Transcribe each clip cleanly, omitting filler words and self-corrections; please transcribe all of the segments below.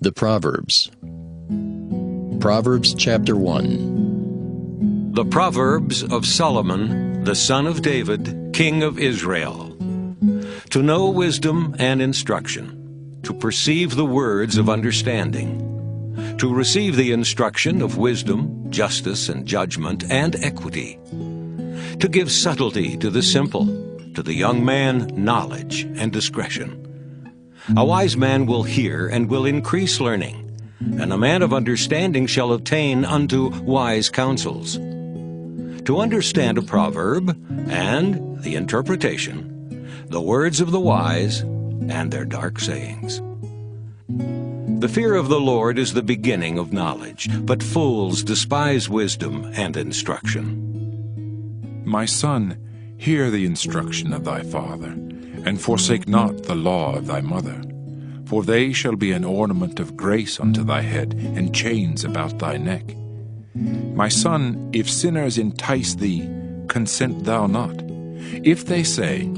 The Proverbs. Proverbs chapter 1. The Proverbs of Solomon, the son of David, king of Israel. To know wisdom and instruction, to perceive the words of understanding, to receive the instruction of wisdom, justice, and judgment, and equity, to give subtlety to the simple, to the young man knowledge and discretion. A wise man will hear and will increase learning, and a man of understanding shall obtain unto wise counsels. To understand a proverb and the interpretation, the words of the wise and their dark sayings. The fear of the Lord is the beginning of knowledge, but fools despise wisdom and instruction. My son, hear the instruction of thy father, and forsake not the law of thy mother. For they shall be an ornament of grace unto thy head, and chains about thy neck. My son, if sinners entice thee, consent thou not. If they say,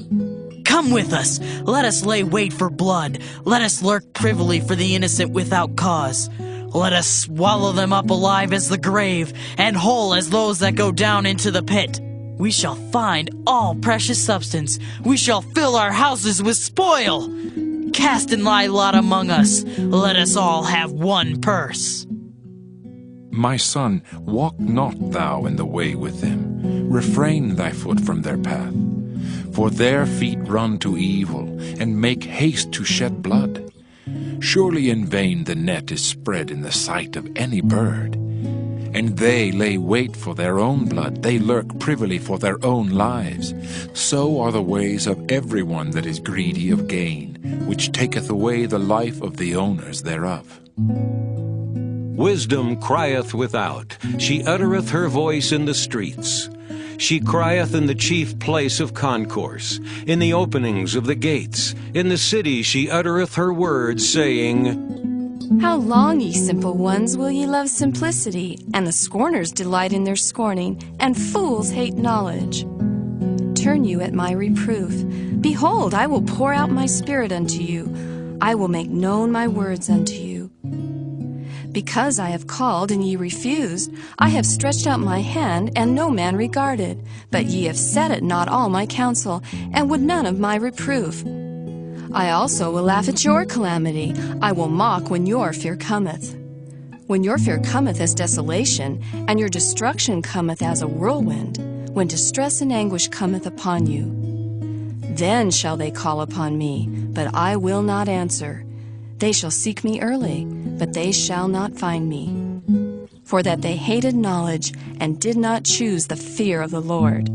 "Come with us, let us lay wait for blood, let us lurk privily for the innocent without cause. Let us swallow them up alive as the grave, and whole as those that go down into the pit. We shall find all precious substance, we shall fill our houses with spoil. Cast in thy lot among us, let us all have one purse." My son, walk not thou in the way with them, refrain thy foot from their path. For their feet run to evil, and make haste to shed blood. Surely in vain the net is spread in the sight of any bird. And they lay wait for their own blood, they lurk privily for their own lives. So are the ways of everyone that is greedy of gain, which taketh away the life of the owners thereof. Wisdom crieth without, she uttereth her voice in the streets. She crieth in the chief place of concourse, in the openings of the gates. In the city she uttereth her words, saying, "How long, ye simple ones, will ye love simplicity? And the scorners delight in their scorning, and fools hate knowledge. Turn you at my reproof. Behold, I will pour out my spirit unto you. I will make known my words unto you. Because I have called, and ye refused, I have stretched out my hand, and no man regarded. But ye have set at naught all my counsel, and would none of my reproof. I also will laugh at your calamity. I will mock when your fear cometh. When your fear cometh as desolation, and your destruction cometh as a whirlwind, when distress and anguish cometh upon you. Then shall they call upon me, but I will not answer. They shall seek me early, but they shall not find me. For that they hated knowledge, and did not choose the fear of the Lord.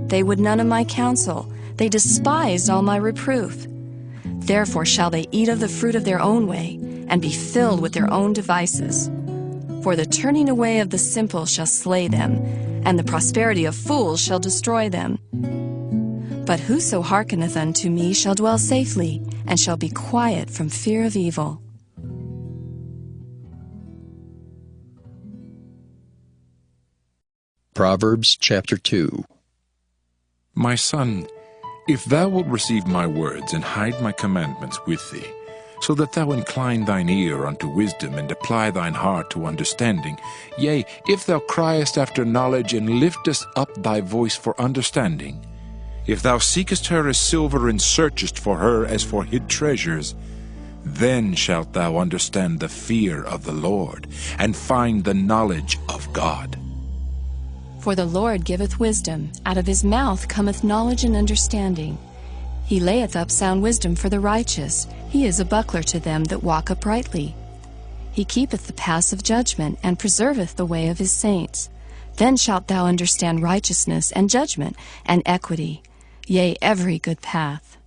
They would none of my counsel, they despised all my reproof. Therefore shall they eat of the fruit of their own way, and be filled with their own devices. For the turning away of the simple shall slay them, and the prosperity of fools shall destroy them. But whoso hearkeneth unto me shall dwell safely, and shall be quiet from fear of evil. Proverbs chapter 2. My son, if thou wilt receive my words, and hide my commandments with thee, so that thou incline thine ear unto wisdom, and apply thine heart to understanding, yea, if thou criest after knowledge, and liftest up thy voice for understanding, if thou seekest her as silver, and searchest for her as for hid treasures, then shalt thou understand the fear of the Lord, and find the knowledge of God. For the Lord giveth wisdom, out of his mouth cometh knowledge and understanding. He layeth up sound wisdom for the righteous, he is a buckler to them that walk uprightly. He keepeth the paths of judgment, and preserveth the way of his saints. Then shalt thou understand righteousness, and judgment, and equity, yea, every good path.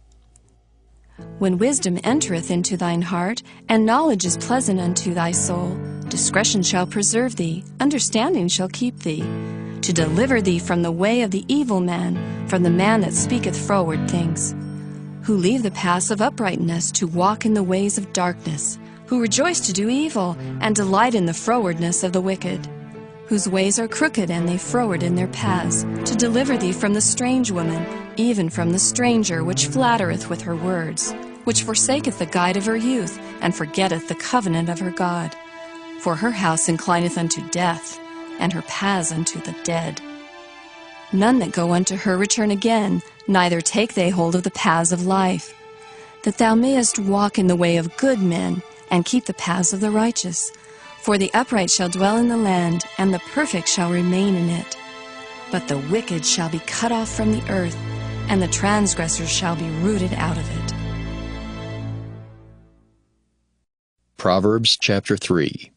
When wisdom entereth into thine heart, and knowledge is pleasant unto thy soul, discretion shall preserve thee, understanding shall keep thee, to deliver thee from the way of the evil man, from the man that speaketh froward things, who leave the paths of uprightness to walk in the ways of darkness, who rejoice to do evil, and delight in the frowardness of the wicked, whose ways are crooked, and they froward in their paths, to deliver thee from the strange woman, even from the stranger which flattereth with her words, which forsaketh the guide of her youth, and forgetteth the covenant of her God. For her house inclineth unto death, and her paths unto the dead. None that go unto her return again, neither take they hold of the paths of life, that thou mayest walk in the way of good men, and keep the paths of the righteous. For the upright shall dwell in the land, and the perfect shall remain in it. But the wicked shall be cut off from the earth, and the transgressors shall be rooted out of it. Proverbs chapter 3.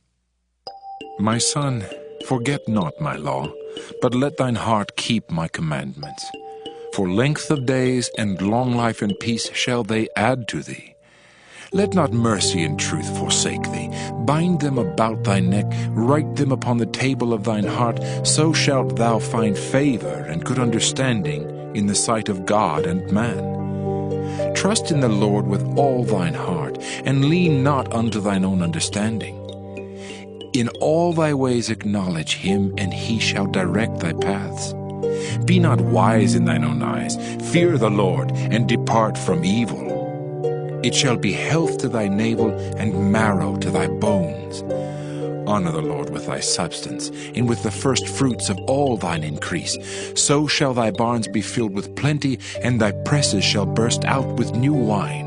My son, forget not my law, but let thine heart keep my commandments. For length of days and long life and peace shall they add to thee. Let not mercy and truth forsake thee. Bind them about thy neck, write them upon the table of thine heart, so shalt thou find favor and good understanding in the sight of God and man. Trust in the Lord with all thine heart, and lean not unto thine own understanding. In all thy ways acknowledge him, and he shall direct thy paths. Be not wise in thine own eyes. Fear the Lord, and depart from evil. It shall be health to thy navel, and marrow to thy bones. Honor the Lord with thy substance, and with the first fruits of all thine increase. So shall thy barns be filled with plenty, and thy presses shall burst out with new wine.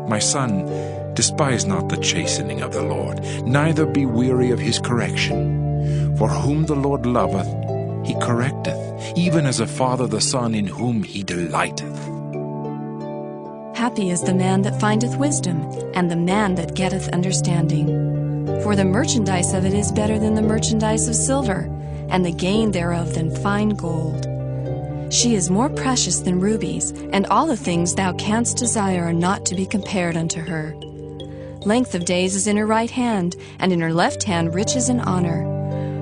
My son, despise not the chastening of the Lord, neither be weary of his correction. For whom the Lord loveth, he correcteth, even as a father the son in whom he delighteth. Happy is the man that findeth wisdom, and the man that getteth understanding. For the merchandise of it is better than the merchandise of silver, and the gain thereof than fine gold. She is more precious than rubies, and all the things thou canst desire are not to be compared unto her. Length of days is in her right hand, and in her left hand riches and honor.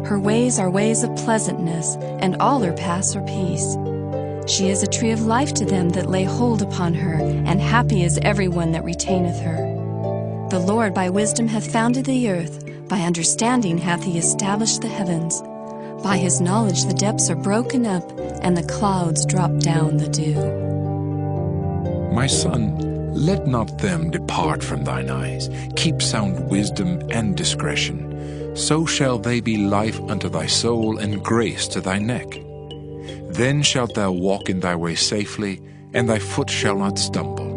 Her ways are ways of pleasantness, and all her paths are peace. She is a tree of life to them that lay hold upon her, and happy is every one that retaineth her. The Lord by wisdom hath founded the earth, by understanding hath he established the heavens. By his knowledge the depths are broken up, and the clouds drop down the dew. My son, let not them depart from thine eyes. Keep sound wisdom and discretion. So shall they be life unto thy soul, and grace to thy neck. Then shalt thou walk in thy way safely, and thy foot shall not stumble.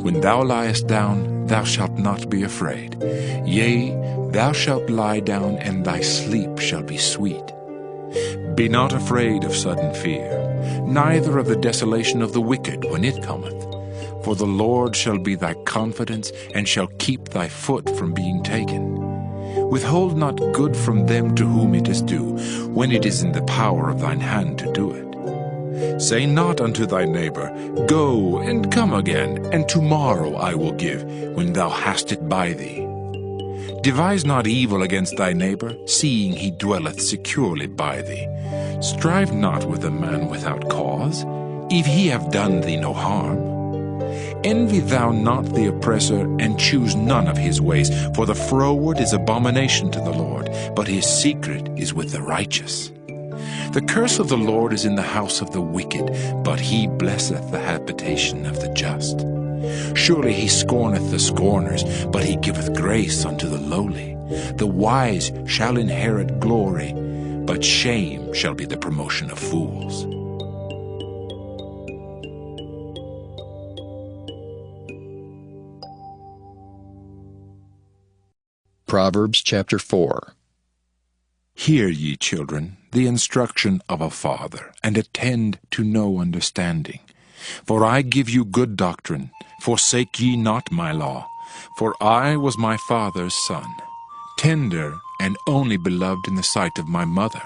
When thou liest down, thou shalt not be afraid. Yea, thou shalt lie down, and thy sleep shall be sweet. Be not afraid of sudden fear, neither of the desolation of the wicked when it cometh. For the Lord shall be thy confidence, and shall keep thy foot from being taken. Withhold not good from them to whom it is due, when it is in the power of thine hand to do it. Say not unto thy neighbor, Go and come again, and tomorrow I will give, when thou hast it by thee. Devise not evil against thy neighbor, seeing he dwelleth securely by thee. Strive not with a man without cause, if he have done thee no harm. Envy thou not the oppressor, and choose none of his ways, for the froward is abomination to the Lord, but his secret is with the righteous. The curse of the Lord is in the house of the wicked, but he blesseth the habitation of the just. Surely he scorneth the scorners, but he giveth grace unto the lowly. The wise shall inherit glory, but shame shall be the promotion of fools. Proverbs chapter 4. Hear, ye children, the instruction of a father, and attend to no understanding. For I give you good doctrine, forsake ye not my law. For I was my father's son, tender and only beloved in the sight of my mother.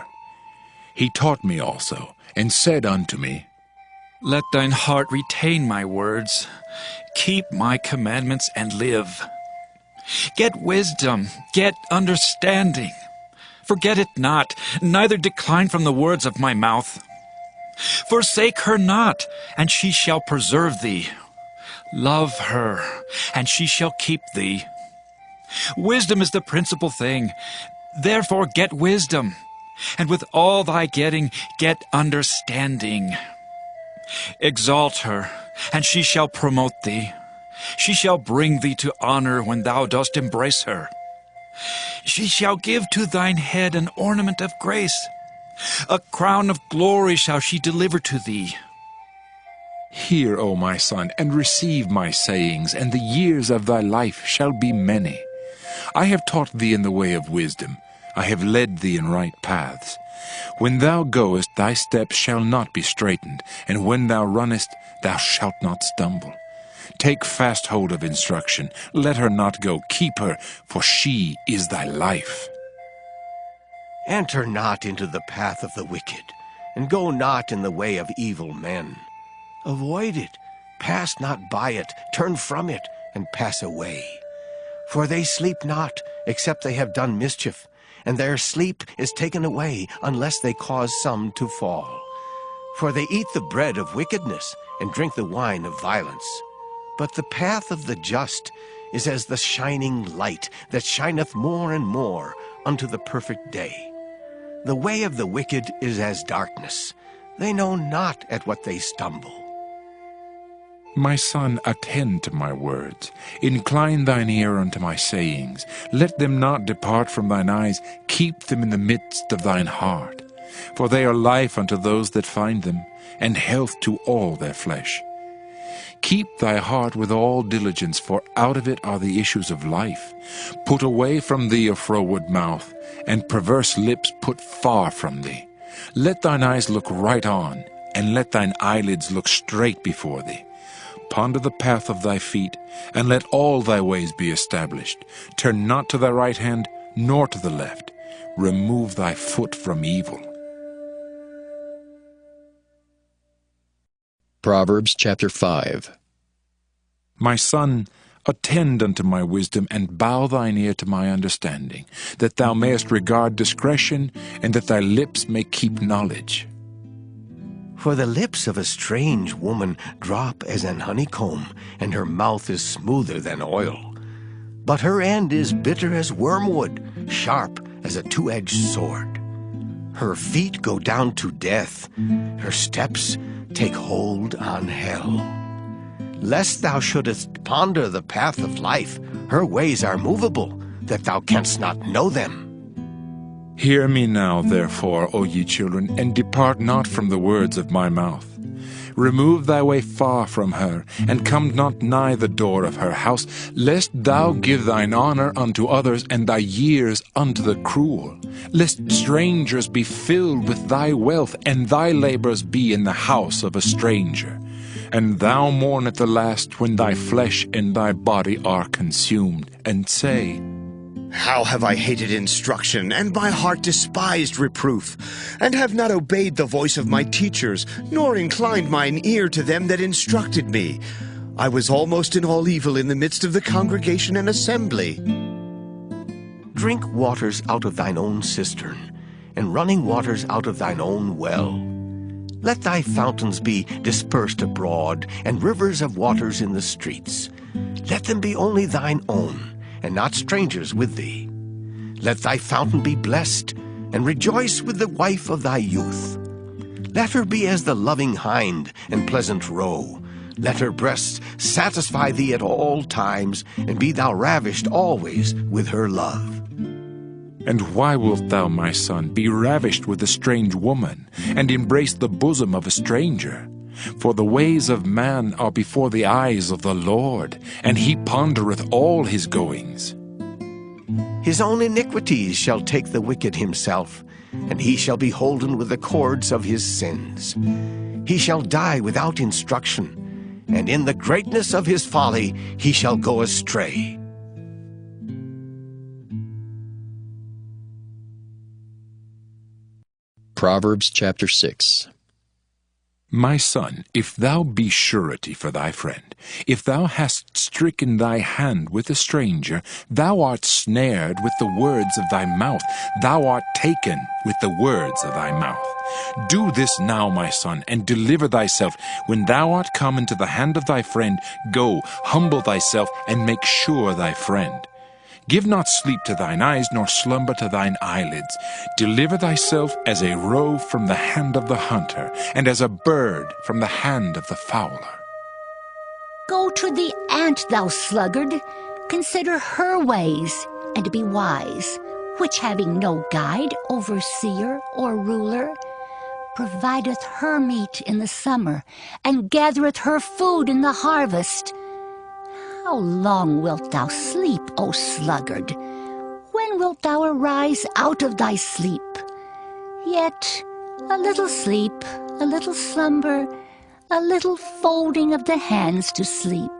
He taught me also, and said unto me, Let thine heart retain my words, keep my commandments and live. Get wisdom, get understanding. Forget it not, neither decline from the words of my mouth. Forsake her not, and she shall preserve thee. Love her, and she shall keep thee. Wisdom is the principal thing. Therefore get wisdom, and with all thy getting, get understanding. Exalt her, and she shall promote thee. She shall bring thee to honor when thou dost embrace her. She shall give to thine head an ornament of grace. A crown of glory shall she deliver to thee. Hear, O my son, and receive my sayings, and the years of thy life shall be many. I have taught thee in the way of wisdom. I have led thee in right paths. When thou goest, thy steps shall not be straitened, and when thou runnest, thou shalt not stumble. Take fast hold of instruction. Let her not go. Keep her, for she is thy life. Enter not into the path of the wicked, and go not in the way of evil men. Avoid it, pass not by it, turn from it, and pass away. For they sleep not, except they have done mischief, and their sleep is taken away, unless they cause some to fall. For they eat the bread of wickedness, and drink the wine of violence. But the path of the just is as the shining light that shineth more and more unto the perfect day. The way of the wicked is as darkness. They know not at what they stumble. My son, attend to my words. Incline thine ear unto my sayings. Let them not depart from thine eyes. Keep them in the midst of thine heart. For they are life unto those that find them, and health to all their flesh. Keep thy heart with all diligence, for out of it are the issues of life. Put away from thee a froward mouth, and perverse lips put far from thee. Let thine eyes look right on, and let thine eyelids look straight before thee. Ponder the path of thy feet, and let all thy ways be established. Turn not to thy right hand, nor to the left. Remove thy foot from evil. Proverbs chapter 5. My son, attend unto my wisdom, and bow thine ear to my understanding, that thou mayest regard discretion, and that thy lips may keep knowledge. For the lips of a strange woman drop as an honeycomb, and her mouth is smoother than oil. But her end is bitter as wormwood, sharp as a two-edged sword. Her feet go down to death, her steps take hold on hell. Lest thou shouldest ponder the path of life, her ways are movable, that thou canst not know them. Hear me now, therefore, O ye children, and depart not from the words of my mouth. Remove thy way far from her, and come not nigh the door of her house, lest thou give thine honor unto others, and thy years unto the cruel. Lest strangers be filled with thy wealth, and thy labors be in the house of a stranger. And thou mourn at the last, when thy flesh and thy body are consumed, and say, How have I hated instruction, and my heart despised reproof, and have not obeyed the voice of my teachers, nor inclined mine ear to them that instructed me. I was almost in all evil in the midst of the congregation and assembly. Drink waters out of thine own cistern, and running waters out of thine own well. Let thy fountains be dispersed abroad, and rivers of waters in the streets. Let them be only thine own, and not strangers with thee. Let thy fountain be blessed, and rejoice with the wife of thy youth. Let her be as the loving hind and pleasant roe. Let her breasts satisfy thee at all times, and be thou ravished always with her love. And why wilt thou, my son, be ravished with a strange woman, and embrace the bosom of a stranger? For the ways of man are before the eyes of the Lord, and he pondereth all his goings. His own iniquities shall take the wicked himself, and he shall be holden with the cords of his sins. He shall die without instruction, and in the greatness of his folly he shall go astray. Proverbs chapter 6. My son, if thou be surety for thy friend, if thou hast stricken thy hand with a stranger, thou art snared with the words of thy mouth, thou art taken with the words of thy mouth. Do this now, my son, and deliver thyself. When thou art come into the hand of thy friend, go, humble thyself, and make sure thy friend. Give not sleep to thine eyes, nor slumber to thine eyelids. Deliver thyself as a roe from the hand of the hunter, and as a bird from the hand of the fowler. Go to the ant, thou sluggard, consider her ways, and be wise, which having no guide, overseer, or ruler, provideth her meat in the summer, and gathereth her food in the harvest. How long wilt thou sleep, O sluggard? When wilt thou arise out of thy sleep? Yet a little sleep, a little slumber, a little folding of the hands to sleep.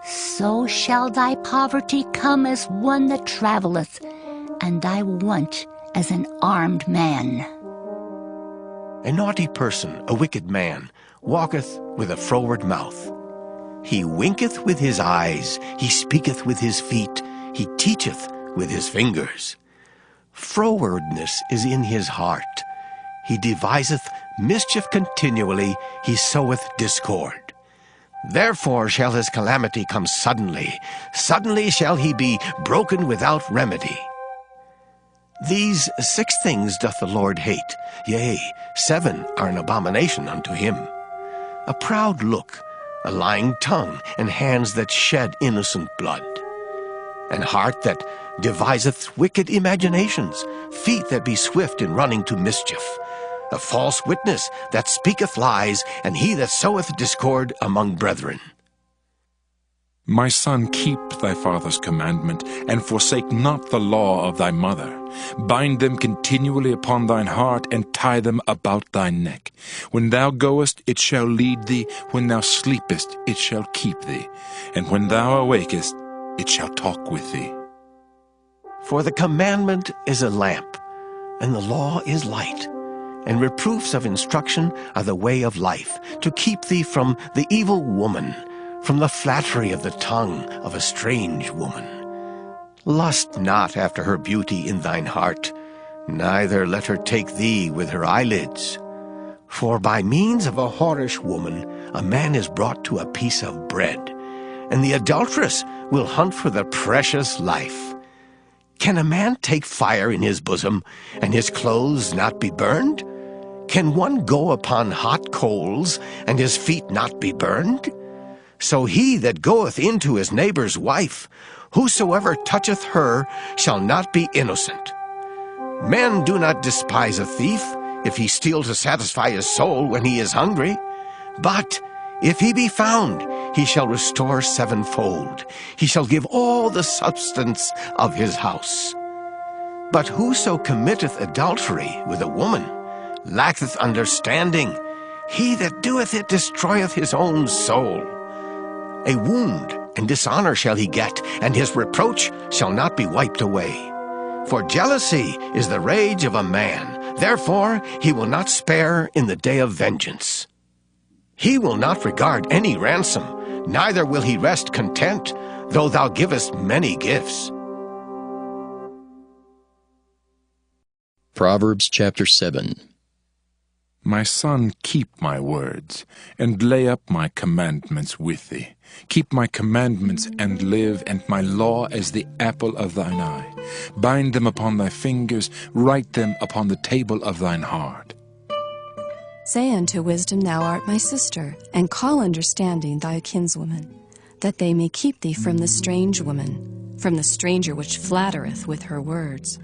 So shall thy poverty come as one that travelleth, and thy want as an armed man. A naughty person, a wicked man, walketh with a froward mouth. He winketh with his eyes, he speaketh with his feet, he teacheth with his fingers. Frowardness is in his heart. He deviseth mischief continually, he soweth discord. Therefore shall his calamity come suddenly, suddenly shall he be broken without remedy. These 6 things doth the Lord hate, yea, 7 are an abomination unto him: a proud look, a lying tongue, and hands that shed innocent blood, an heart that deviseth wicked imaginations, feet that be swift in running to mischief, a false witness that speaketh lies, and he that soweth discord among brethren. My son, keep thy father's commandment, and forsake not the law of thy mother. Bind them continually upon thine heart, and tie them about thy neck. When thou goest, it shall lead thee. When thou sleepest, it shall keep thee. And when thou awakest, it shall talk with thee. For the commandment is a lamp, and the law is light, and reproofs of instruction are the way of life, to keep thee from the evil woman, from the flattery of the tongue of a strange woman. Lust not after her beauty in thine heart, neither let her take thee with her eyelids. For by means of a whorish woman a man is brought to a piece of bread, and the adulteress will hunt for the precious life. Can a man take fire in his bosom, and his clothes not be burned? Can one go upon hot coals, and his feet not be burned? So he that goeth into his neighbor's wife, whosoever toucheth her shall not be innocent. Men do not despise a thief, if he steal to satisfy his soul when he is hungry. But if he be found, he shall restore 7-fold. He shall give all the substance of his house. But whoso committeth adultery with a woman lacketh understanding. He that doeth it destroyeth his own soul. A wound and dishonor shall he get, and his reproach shall not be wiped away. For jealousy is the rage of a man, therefore he will not spare in the day of vengeance. He will not regard any ransom, neither will he rest content, though thou givest many gifts. Proverbs chapter 7. My son, keep my words, and lay up my commandments with thee. Keep my commandments and live, and my law as the apple of thine eye. Bind them upon thy fingers, write them upon the table of thine heart. Say unto wisdom, Thou art my sister, and call understanding thy kinswoman, that they may keep thee from the strange woman, from the stranger which flattereth with her words.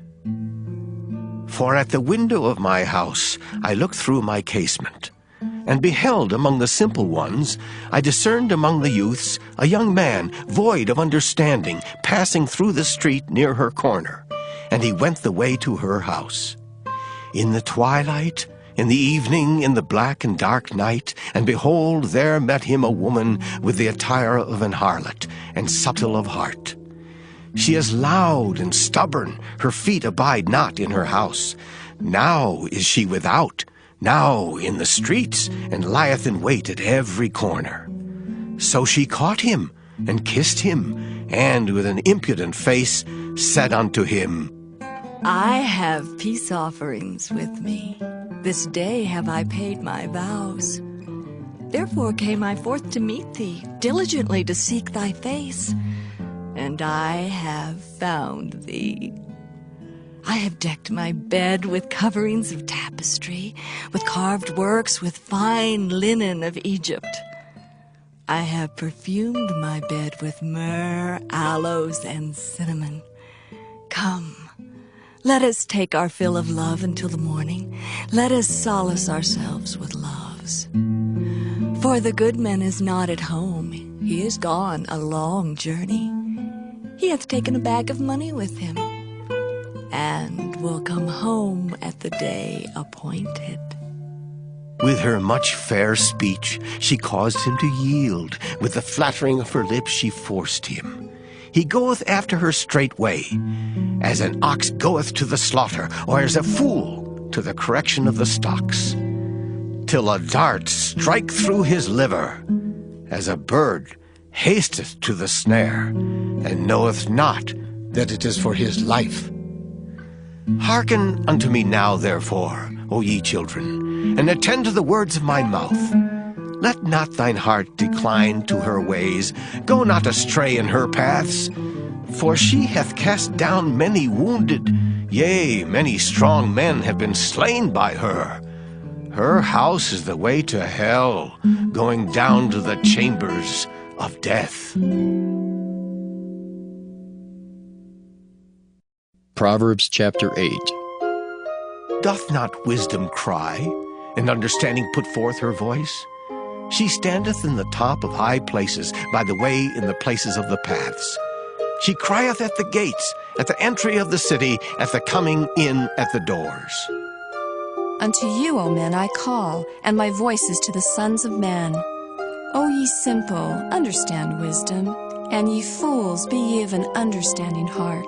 For at the window of my house I looked through my casement, and beheld among the simple ones, I discerned among the youths a young man void of understanding, passing through the street near her corner, and he went the way to her house. In the twilight, in the evening, in the black and dark night, and behold, there met him a woman with the attire of an harlot, and subtle of heart. She is loud and stubborn, her feet abide not in her house. Now is she without, now in the streets, and lieth in wait at every corner. So she caught him, and kissed him, and with an impudent face said unto him, I have peace offerings with me. This day have I paid my vows. Therefore came I forth to meet thee, diligently to seek thy face. And I have found thee. I have decked my bed with coverings of tapestry, with carved works, with fine linen of Egypt. I have perfumed my bed with myrrh, aloes, and cinnamon. Come, let us take our fill of love until the morning. Let us solace ourselves with loves. For the good man is not at home. He is gone a long journey. He hath taken a bag of money with him, and will come home at the day appointed. With her much fair speech she caused him to yield. With the flattering of her lips she forced him. He goeth after her straightway, as an ox goeth to the slaughter, or as a fool to the correction of the stocks, till a dart strike through his liver, as a bird hasteth to the snare, and knoweth not that it is for his life. Hearken unto me now, therefore, O ye children, and attend to the words of my mouth. Let not thine heart decline to her ways. Go not astray in her paths. For she hath cast down many wounded. Yea, many strong men have been slain by her. Her house is the way to hell, going down to the chambers of death. Proverbs chapter 8. Doth not wisdom cry, and understanding put forth her voice? She standeth in the top of high places, by the way in the places of the paths. She crieth at the gates, at the entry of the city, at the coming in at the doors. Unto you, O men, I call, and my voice is to the sons of men. O ye simple, understand wisdom, and ye fools, be ye of an understanding heart.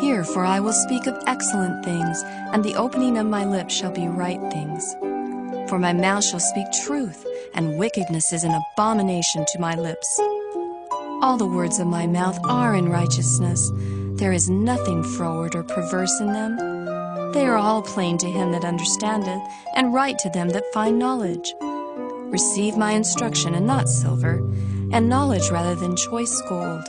Hear, for I will speak of excellent things, and the opening of my lips shall be right things. For my mouth shall speak truth, and wickedness is an abomination to my lips. All the words of my mouth are in righteousness. There is nothing froward or perverse in them. They are all plain to him that understandeth, and right to them that find knowledge. Receive my instruction, and not silver, and knowledge rather than choice gold.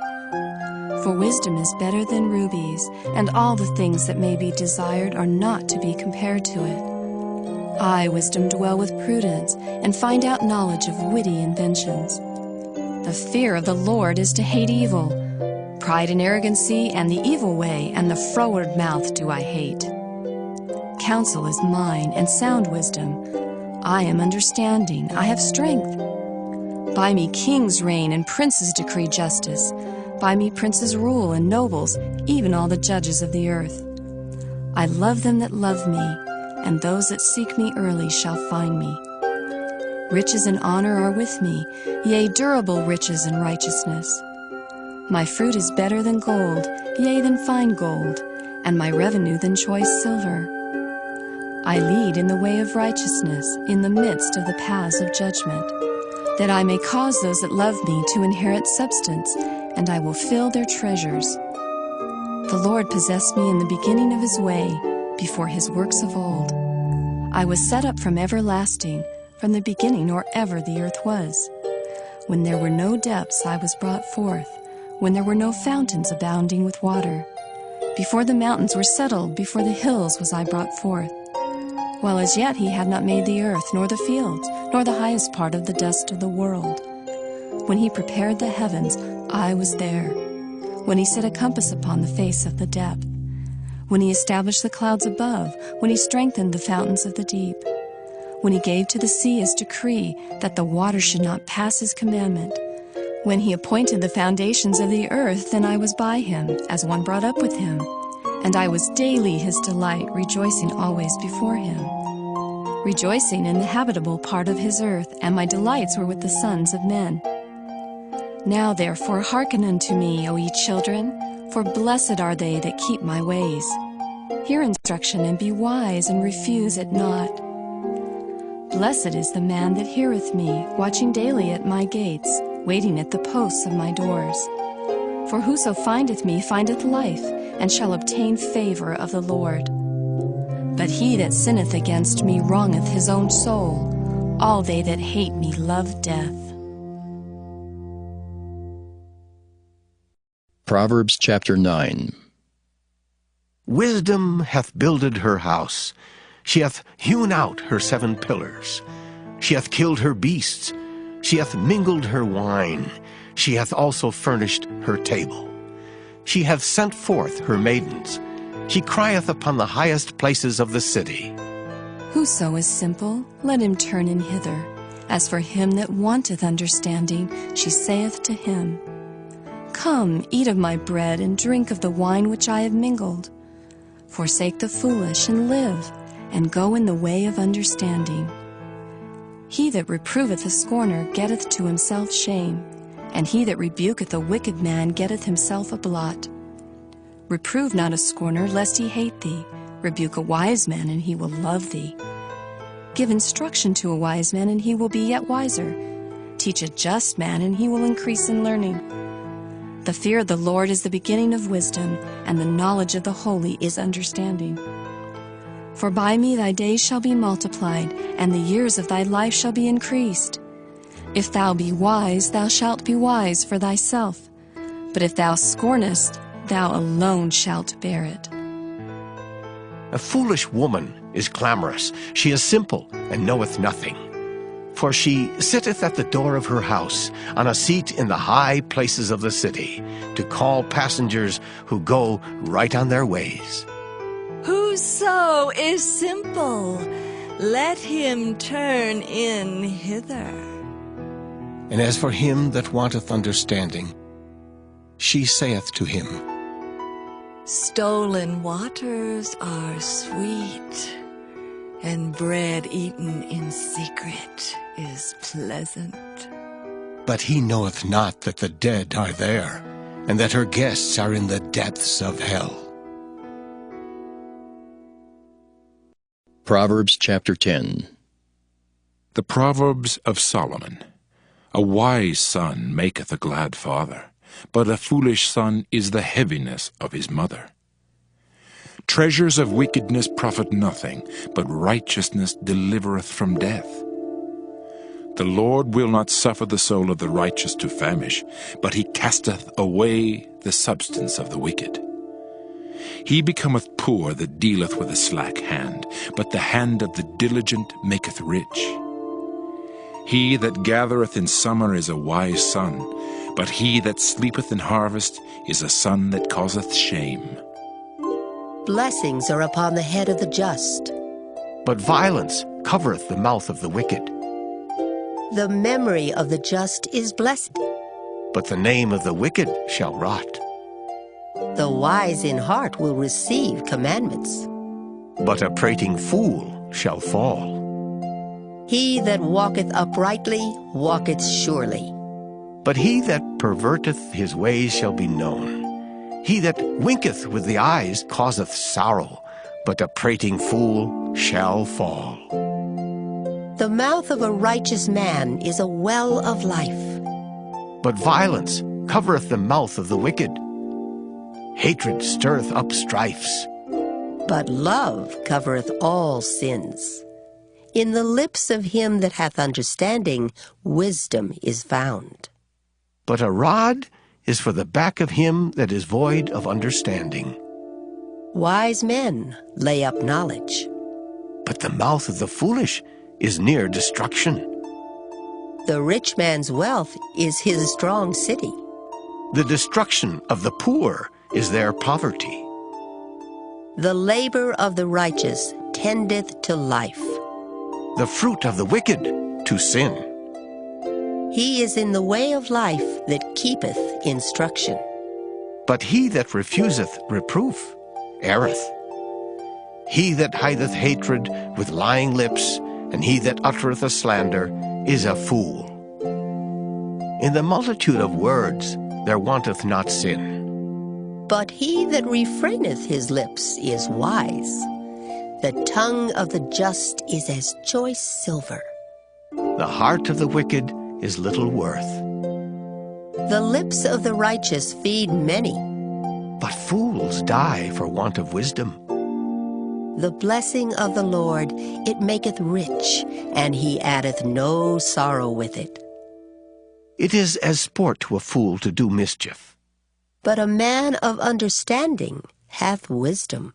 For wisdom is better than rubies, and all the things that may be desired are not to be compared to it. I, wisdom, dwell with prudence, and find out knowledge of witty inventions. The fear of the Lord is to hate evil. Pride and arrogancy, and the evil way, and the froward mouth do I hate. Counsel is mine, and sound wisdom. I am understanding, I have strength. By me kings reign, and princes decree justice. By me princes rule, and nobles, even all the judges of the earth. I love them that love me, and those that seek me early shall find me. Riches and honor are with me, yea, durable riches and righteousness. My fruit is better than gold, yea, than fine gold, and my revenue than choice silver. I lead in the way of righteousness, in the midst of the paths of judgment, that I may cause those that love me to inherit substance, and I will fill their treasures. The Lord possessed me in the beginning of his way, before his works of old. I was set up from everlasting, from the beginning or ever the earth was. When there were no depths, I was brought forth, when there were no fountains abounding with water. Before the mountains were settled, before the hills was I brought forth. While as yet he had not made the earth, nor the fields, nor the highest part of the dust of the world. When he prepared the heavens, I was there. When he set a compass upon the face of the depth. When he established the clouds above, when he strengthened the fountains of the deep. When he gave to the sea his decree, that the waters should not pass his commandment. When he appointed the foundations of the earth, then I was by him, as one brought up with him. And I was daily his delight, rejoicing always before him. Rejoicing in the habitable part of his earth, and my delights were with the sons of men. Now therefore hearken unto me, O ye children, for blessed are they that keep my ways. Hear instruction, and be wise, and refuse it not. Blessed is the man that heareth me, watching daily at my gates, waiting at the posts of my doors. For whoso findeth me findeth life, and shall obtain favor of the Lord. But he that sinneth against me wrongeth his own soul. All they that hate me love death. Proverbs chapter 9. Wisdom hath builded her house. She hath hewn out her 7 pillars. She hath killed her beasts. She hath mingled her wine. She hath also furnished her table. She hath sent forth her maidens. She crieth upon the highest places of the city. Whoso is simple, let him turn in hither. As for him that wanteth understanding, she saith to him, Come, eat of my bread, and drink of the wine which I have mingled. Forsake the foolish, and live, and go in the way of understanding. He that reproveth a scorner getteth to himself shame, and he that rebuketh a wicked man getteth himself a blot. Reprove not a scorner, lest he hate thee. Rebuke a wise man, and he will love thee. Give instruction to a wise man, and he will be yet wiser. Teach a just man, and he will increase in learning. The fear of the Lord is the beginning of wisdom, and the knowledge of the holy is understanding. For by me thy days shall be multiplied, and the years of thy life shall be increased. If thou be wise, thou shalt be wise for thyself. But if thou scornest, thou alone shalt bear it. A foolish woman is clamorous. She is simple, and knoweth nothing. For she sitteth at the door of her house, on a seat in the high places of the city, to call passengers who go right on their ways. Whoso is simple, let him turn in hither. And as for him that wanteth understanding, she saith to him, Stolen waters are sweet, and bread eaten in secret is pleasant. But he knoweth not that the dead are there, and that her guests are in the depths of hell. Proverbs chapter 10. The Proverbs of Solomon. A wise son maketh a glad father, but a foolish son is the heaviness of his mother. Treasures of wickedness profit nothing, but righteousness delivereth from death. The Lord will not suffer the soul of the righteous to famish, but he casteth away the substance of the wicked. He becometh poor that dealeth with a slack hand, but the hand of the diligent maketh rich. He that gathereth in summer is a wise son, but he that sleepeth in harvest is a son that causeth shame. Blessings are upon the head of the just, But violence covereth the mouth of the wicked. the memory of the just is blessed. But the name of the wicked shall rot. The wise in heart will receive commandments. But a prating fool shall fall. He that walketh uprightly walketh surely. But he that perverteth his ways shall be known. He that winketh with the eyes causeth sorrow, but a prating fool shall fall. The mouth of a righteous man is a well of life. But violence covereth the mouth of the wicked. Hatred stirreth up strifes. But love covereth all sins. In the lips of him that hath understanding, wisdom is found. But a rod is for the back of him that is void of understanding. Wise men lay up knowledge. But the mouth of the foolish is near destruction. The rich man's wealth is his strong city. The destruction of the poor is their poverty. The labor of the righteous tendeth to life. The fruit of the wicked to sin. He is in the way of life that keepeth instruction. But he that refuseth reproof erreth. He that hideth hatred with lying lips, and he that uttereth a slander, is a fool. In the multitude of words there wanteth not sin. But he that refraineth his lips is wise. The tongue of the just is as choice silver. The heart of the wicked is little worth. The lips of the righteous feed many. But fools die for want of wisdom. The blessing of the Lord, it maketh rich, and he addeth no sorrow with it. It is as sport to a fool to do mischief. But a man of understanding hath wisdom.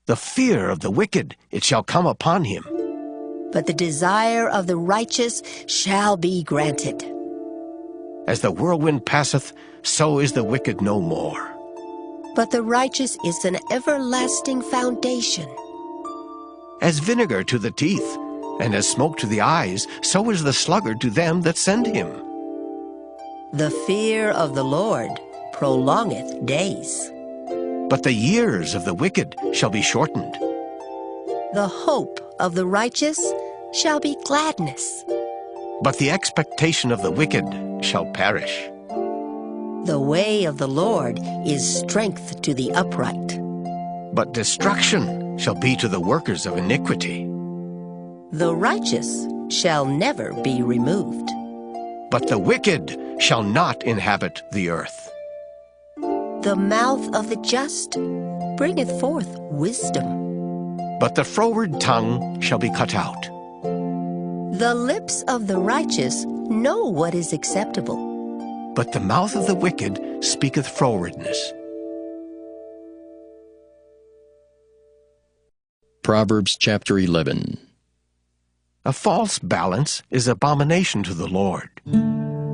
The fear of the wicked, it shall come upon him. but the desire of the righteous shall be granted. As the whirlwind passeth, so is the wicked no more. But the righteous is an everlasting foundation. As vinegar to the teeth, and as smoke to the eyes, so is the sluggard to them that send him. The fear of the Lord prolongeth days. But the years of the wicked shall be shortened. The hope of the righteous shall be gladness. But the expectation of the wicked shall perish. The way of the Lord is strength to the upright. But destruction shall be to the workers of iniquity. The righteous shall never be removed. But the wicked shall not inhabit the earth. The mouth of the just bringeth forth wisdom. But the froward tongue shall be cut out. The lips of the righteous know what is acceptable. But the mouth of the wicked speaketh frowardness. Proverbs chapter 11. A false balance is abomination to the Lord.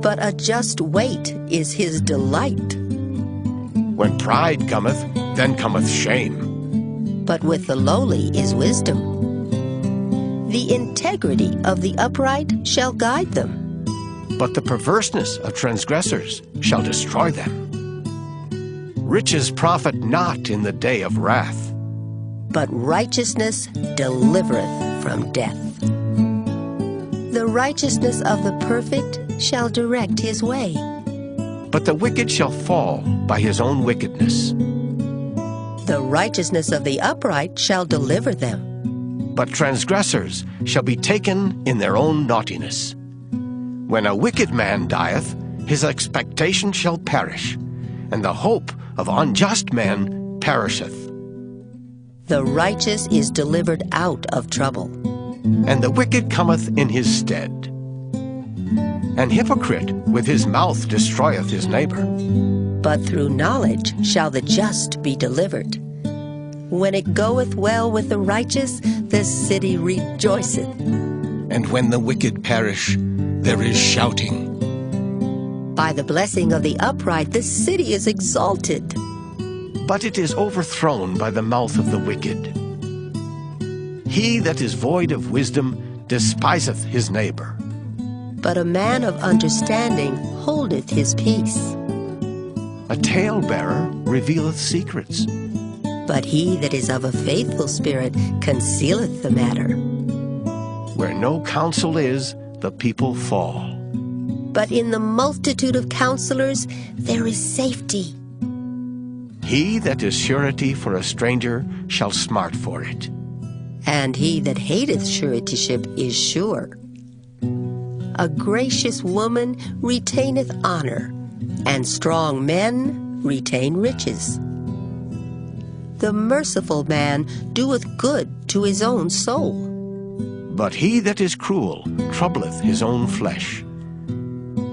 But a just weight is his delight. When pride cometh, then cometh shame. But with the lowly is wisdom. The integrity of the upright shall guide them. But the perverseness of transgressors shall destroy them. Riches profit not in the day of wrath. But righteousness delivereth from death. The righteousness of the perfect shall direct his way. But the wicked shall fall by his own wickedness. The righteousness of the upright shall deliver them. But transgressors shall be taken in their own naughtiness. When a wicked man dieth, his expectation shall perish, and the hope of unjust men perisheth. The righteous is delivered out of trouble, and the wicked cometh in his stead. An hypocrite with his mouth destroyeth his neighbor. But through knowledge shall the just be delivered. When it goeth well with the righteous, the city rejoiceth. And when the wicked perish, there is shouting. By the blessing of the upright, the city is exalted. But it is overthrown by the mouth of the wicked. He that is void of wisdom despiseth his neighbor. But a man of understanding holdeth his peace. A talebearer revealeth secrets. But he that is of a faithful spirit concealeth the matter. Where no counsel is, the people fall. But in the multitude of counselors there is safety. He that is surety for a stranger shall smart for it. And he that hateth suretyship is sure. A gracious woman retaineth honor, and strong men retain riches. The merciful man doeth good to his own soul. But he that is cruel troubleth his own flesh.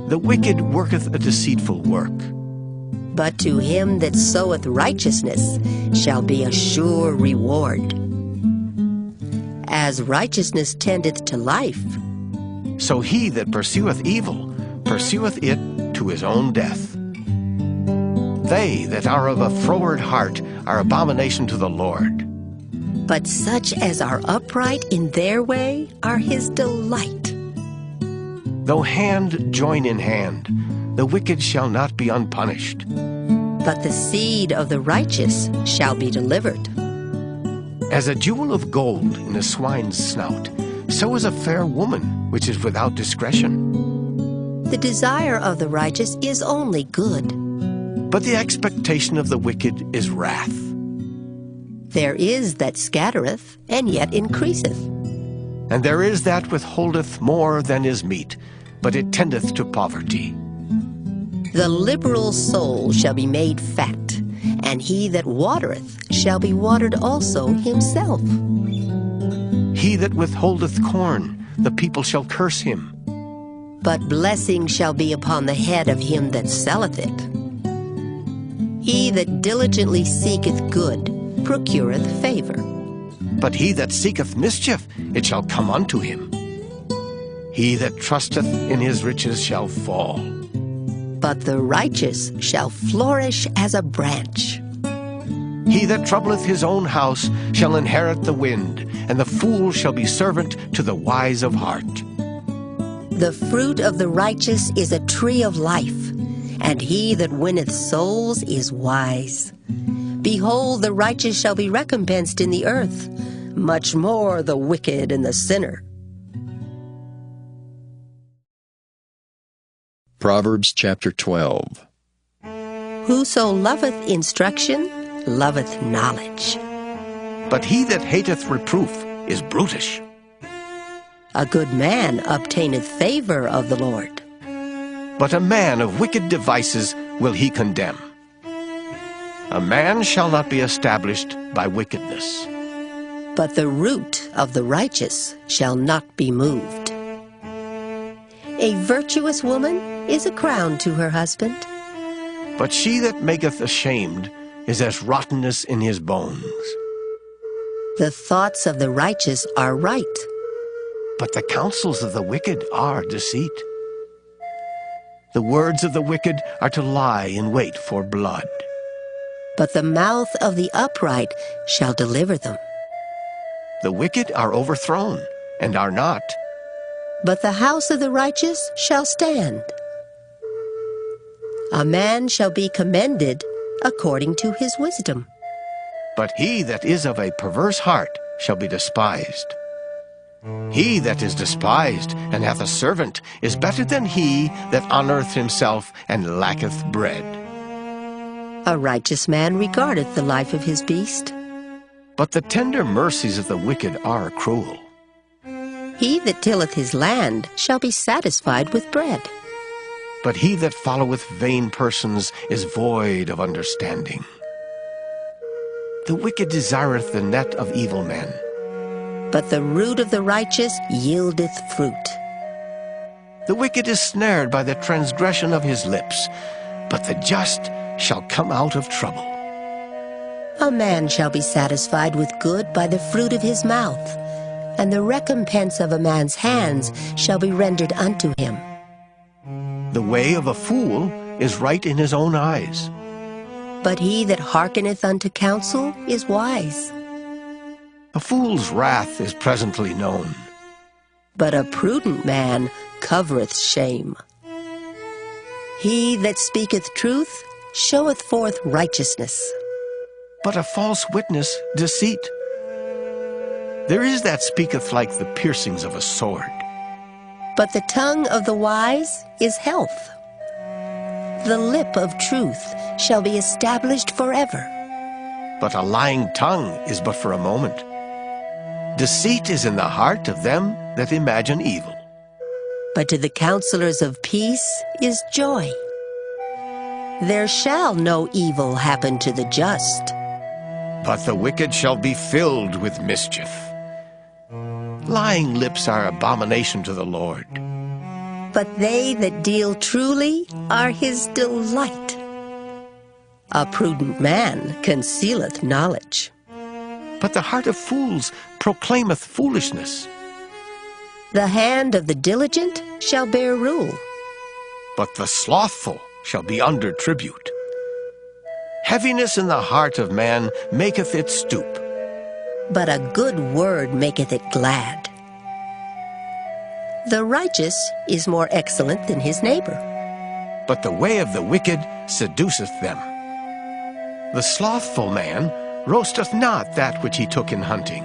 The wicked worketh a deceitful work. But to him that soweth righteousness shall be a sure reward. As righteousness tendeth to life, so he that pursueth evil pursueth it to his own death. They that are of a froward heart are abomination to the Lord. But such as are upright in their way are his delight. Though hand join in hand, the wicked shall not be unpunished. But the seed of the righteous shall be delivered. As a jewel of gold in a swine's snout, so is a fair woman which is without discretion. The desire of the righteous is only good. But the expectation of the wicked is wrath. There is that scattereth, and yet increaseth. And there is that withholdeth more than is meet, but it tendeth to poverty. The liberal soul shall be made fat, and he that watereth shall be watered also himself. He that withholdeth corn, the people shall curse him. But blessing shall be upon the head of him that selleth it. He that diligently seeketh good procureth favor, But he that seeketh mischief, it shall come unto him. He that trusteth in his riches shall fall. But the righteous shall flourish as a branch. He that troubleth his own house shall inherit the wind, and the fool shall be servant to the wise of heart. The fruit of the righteous is a tree of life, and he that winneth souls is wise. Behold, the righteous shall be recompensed in the earth, much more the wicked and the sinner. Proverbs chapter 12. Whoso loveth instruction loveth knowledge. But he that hateth reproof is brutish. A good man obtaineth favor of the Lord. But a man of wicked devices will he condemn. A man shall not be established by wickedness. But the root of the righteous shall not be moved. A virtuous woman is a crown to her husband. But she that maketh ashamed is as rottenness in his bones. The thoughts of the righteous are right. But the counsels of the wicked are deceit. The words of the wicked are to lie in wait for blood. But the mouth of the upright shall deliver them. The wicked are overthrown, and are not. But the house of the righteous shall stand. A man shall be commended according to his wisdom. But he that is of a perverse heart shall be despised. He that is despised and hath a servant is better than he that honoureth himself and lacketh bread. A righteous man regardeth the life of his beast. But the tender mercies of the wicked are cruel. He that tilleth his land shall be satisfied with bread. But he that followeth vain persons is void of understanding. The wicked desireth the net of evil men. But the root of the righteous yieldeth fruit. The wicked is snared by the transgression of his lips, but the just shall come out of trouble. A man shall be satisfied with good by the fruit of his mouth, and the recompense of a man's hands shall be rendered unto him. The way of a fool is right in his own eyes. But he that hearkeneth unto counsel is wise. A fool's wrath is presently known. But a prudent man covereth shame. He that speaketh truth showeth forth righteousness. But a false witness deceit. There is that speaketh like the piercings of a sword. But the tongue of the wise is health. The lip of truth shall be established forever. But a lying tongue is but for a moment. Deceit is in the heart of them that imagine evil. But to the counselors of peace is joy. There shall no evil happen to the just. But the wicked shall be filled with mischief. Lying lips are abomination to the Lord. But they that deal truly are his delight. A prudent man concealeth knowledge. But the heart of fools proclaimeth foolishness. The hand of the diligent shall bear rule. But the slothful shall be under tribute. Heaviness in the heart of man maketh it stoop. But a good word maketh it glad. The righteous is more excellent than his neighbor. But the way of the wicked seduceth them. The slothful man roasteth not that which he took in hunting.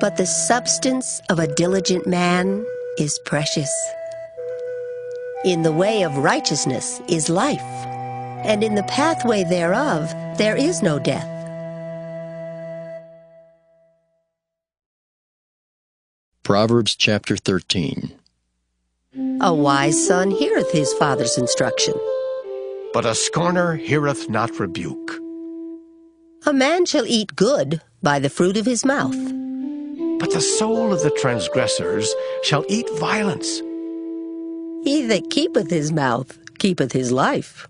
But the substance of a diligent man is precious. In the way of righteousness is life, and in the pathway thereof there is no death. Proverbs chapter 13. A wise son heareth his father's instruction. But a scorner heareth not rebuke. A man shall eat good by the fruit of his mouth. But the soul of the transgressors shall eat violence. He that keepeth his mouth keepeth his life.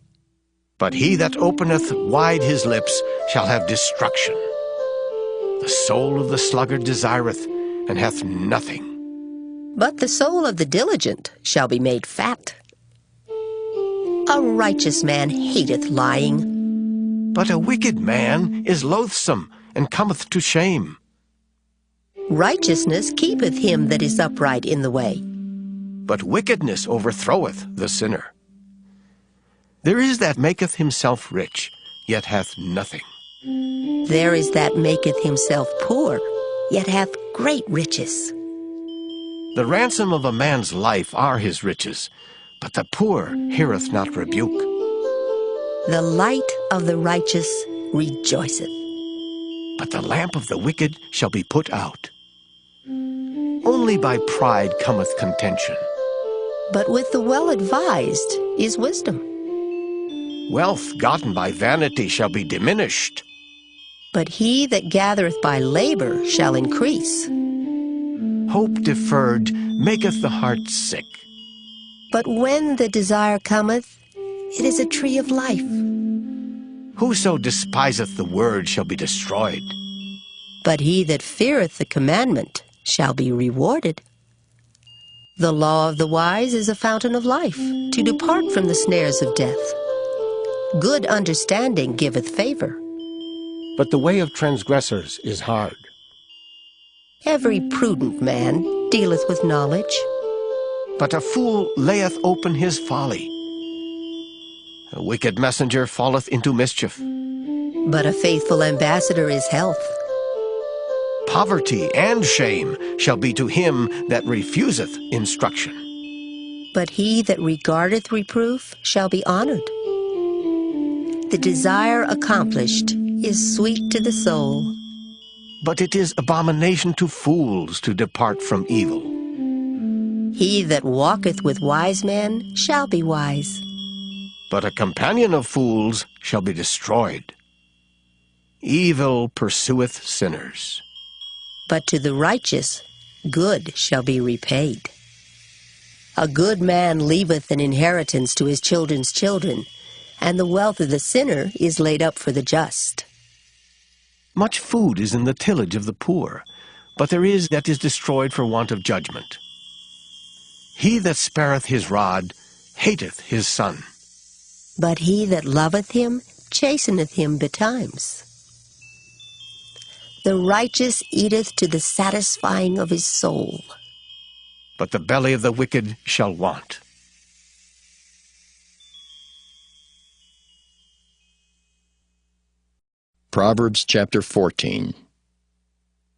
But he that openeth wide his lips shall have destruction. The soul of the sluggard desireth, and hath nothing. But the soul of the diligent shall be made fat. A righteous man hateth lying. But a wicked man is loathsome, and cometh to shame. Righteousness keepeth him that is upright in the way. But wickedness overthroweth the sinner. There is that maketh himself rich, yet hath nothing. There is that maketh himself poor, yet hath great riches. The ransom of a man's life are his riches, but the poor heareth not rebuke. The light of the righteous rejoiceth, but the lamp of the wicked shall be put out. Only by pride cometh contention. But with the well-advised is wisdom. Wealth gotten by vanity shall be diminished. But he that gathereth by labor shall increase. Hope deferred maketh the heart sick. But when the desire cometh, it is a tree of life. Whoso despiseth the word shall be destroyed. But he that feareth the commandment shall be rewarded. The law of the wise is a fountain of life, to depart from the snares of death. Good understanding giveth favor. But the way of transgressors is hard. Every prudent man dealeth with knowledge. But a fool layeth open his folly. A wicked messenger falleth into mischief. But a faithful ambassador is health. Poverty and shame shall be to him that refuseth instruction. But he that regardeth reproof shall be honored. The desire accomplished is sweet to the soul. But it is abomination to fools to depart from evil. He that walketh with wise men shall be wise. But a companion of fools shall be destroyed. Evil pursueth sinners. But to the righteous good shall be repaid. A good man leaveth an inheritance to his children's children, and the wealth of the sinner is laid up for the just. Much food is in the tillage of the poor, but there is that is destroyed for want of judgment. He that spareth his rod hateth his son. But he that loveth him chasteneth him betimes. The righteous eateth to the satisfying of his soul. But the belly of the wicked shall want. Proverbs chapter 14.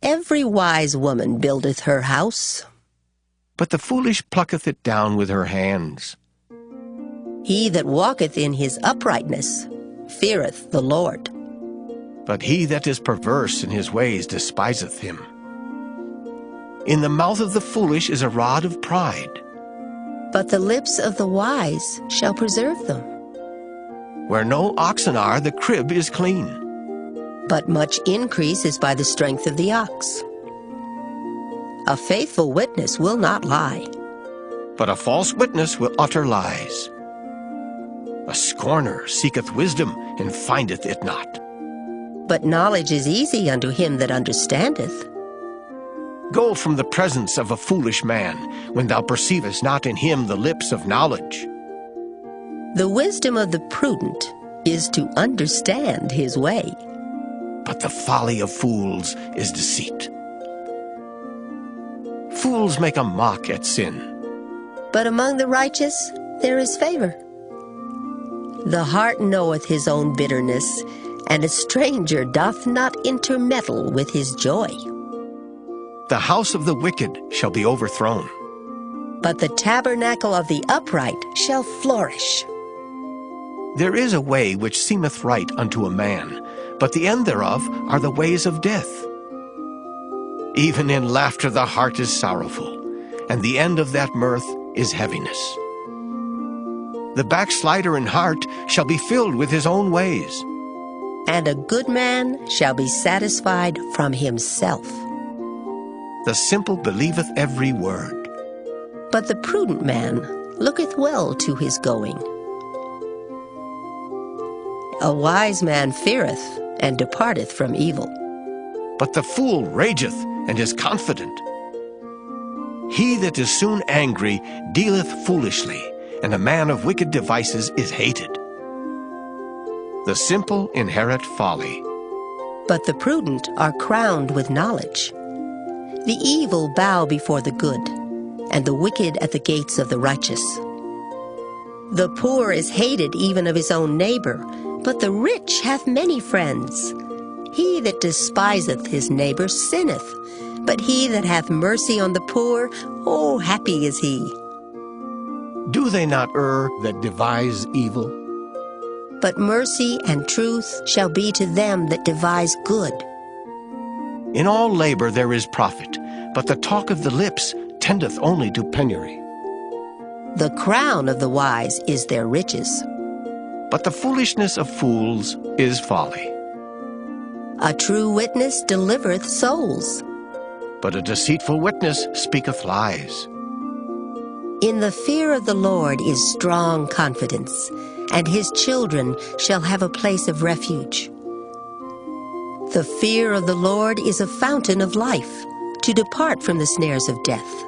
Every wise woman buildeth her house. But the foolish plucketh it down with her hands. He that walketh in his uprightness feareth the Lord. But he that is perverse in his ways despiseth him. In the mouth of the foolish is a rod of pride. But the lips of the wise shall preserve them. Where no oxen are, the crib is clean. But much increase is by the strength of the ox. A faithful witness will not lie. But a false witness will utter lies. A scorner seeketh wisdom, and findeth it not. But knowledge is easy unto him that understandeth. Go from the presence of a foolish man, when thou perceivest not in him the lips of knowledge. The wisdom of the prudent is to understand his way. But the folly of fools is deceit. Fools make a mock at sin. But among the righteous there is favor. The heart knoweth his own bitterness, and a stranger doth not intermeddle with his joy. The house of the wicked shall be overthrown. But the tabernacle of the upright shall flourish. There is a way which seemeth right unto a man, but the end thereof are the ways of death. Even in laughter the heart is sorrowful, and the end of that mirth is heaviness. The backslider in heart shall be filled with his own ways. And a good man shall be satisfied from himself. The simple believeth every word. But the prudent man looketh well to his going. A wise man feareth and departeth from evil. but the fool rageth and is confident. He that is soon angry dealeth foolishly, and a man of wicked devices is hated. The simple inherit folly, but the prudent are crowned with knowledge. The evil bow before the good, and the wicked at the gates of the righteous. The poor is hated even of his own neighbor, but the rich hath many friends. He that despiseth his neighbor sinneth, but he that hath mercy on the poor, oh, happy is he. Do they not err that devise evil? But mercy and truth shall be to them that devise good. In all labor there is profit, but the talk of the lips tendeth only to penury. The crown of the wise is their riches, but the foolishness of fools is folly. A true witness delivereth souls, but a deceitful witness speaketh lies. In the fear of the Lord is strong confidence, and his children shall have a place of refuge. The fear of the Lord is a fountain of life, to depart from the snares of death.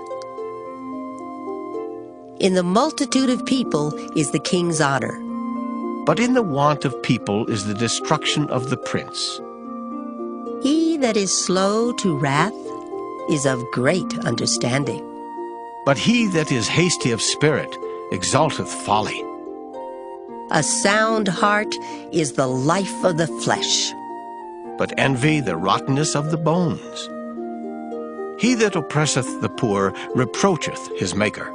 In the multitude of people is the king's honor, but in the want of people is the destruction of the prince. He that is slow to wrath is of great understanding, but he that is hasty of spirit exalteth folly. A sound heart is the life of the flesh, but envy the rottenness of the bones. He that oppresseth the poor reproacheth his Maker,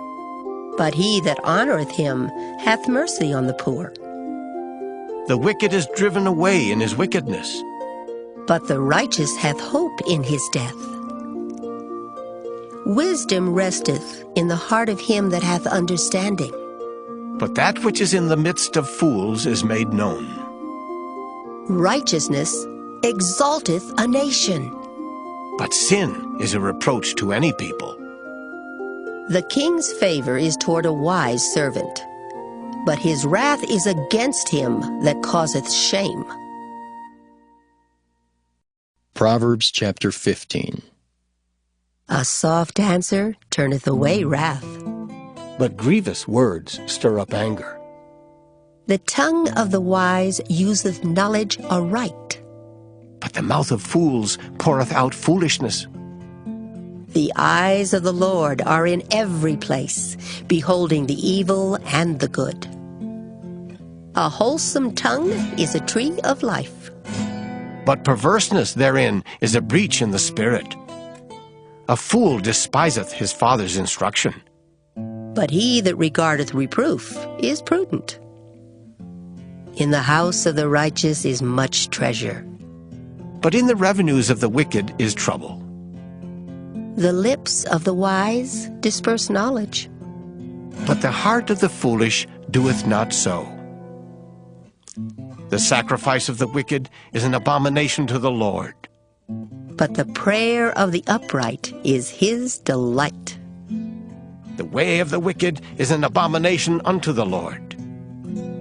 but he that honoreth him hath mercy on the poor. The wicked is driven away in his wickedness, but the righteous hath hope in his death. Wisdom resteth in the heart of him that hath understanding, but that which is in the midst of fools is made known. Righteousness exalteth a nation, but sin is a reproach to any people. The king's favor is toward a wise servant, but his wrath is against him that causeth shame. Proverbs chapter 15. A soft answer turneth away wrath, but grievous words stir up anger. The tongue of the wise useth knowledge aright, but the mouth of fools poureth out foolishness. The eyes of the Lord are in every place, beholding the evil and the good. A wholesome tongue is a tree of life, but perverseness therein is a breach in the spirit. A fool despiseth his father's instruction, but he that regardeth reproof is prudent. In the house of the righteous is much treasure, but in the revenues of the wicked is trouble. The lips of the wise disperse knowledge, but the heart of the foolish doeth not so. The sacrifice of the wicked is an abomination to the Lord, but the prayer of the upright is his delight. The way of the wicked is an abomination unto the Lord,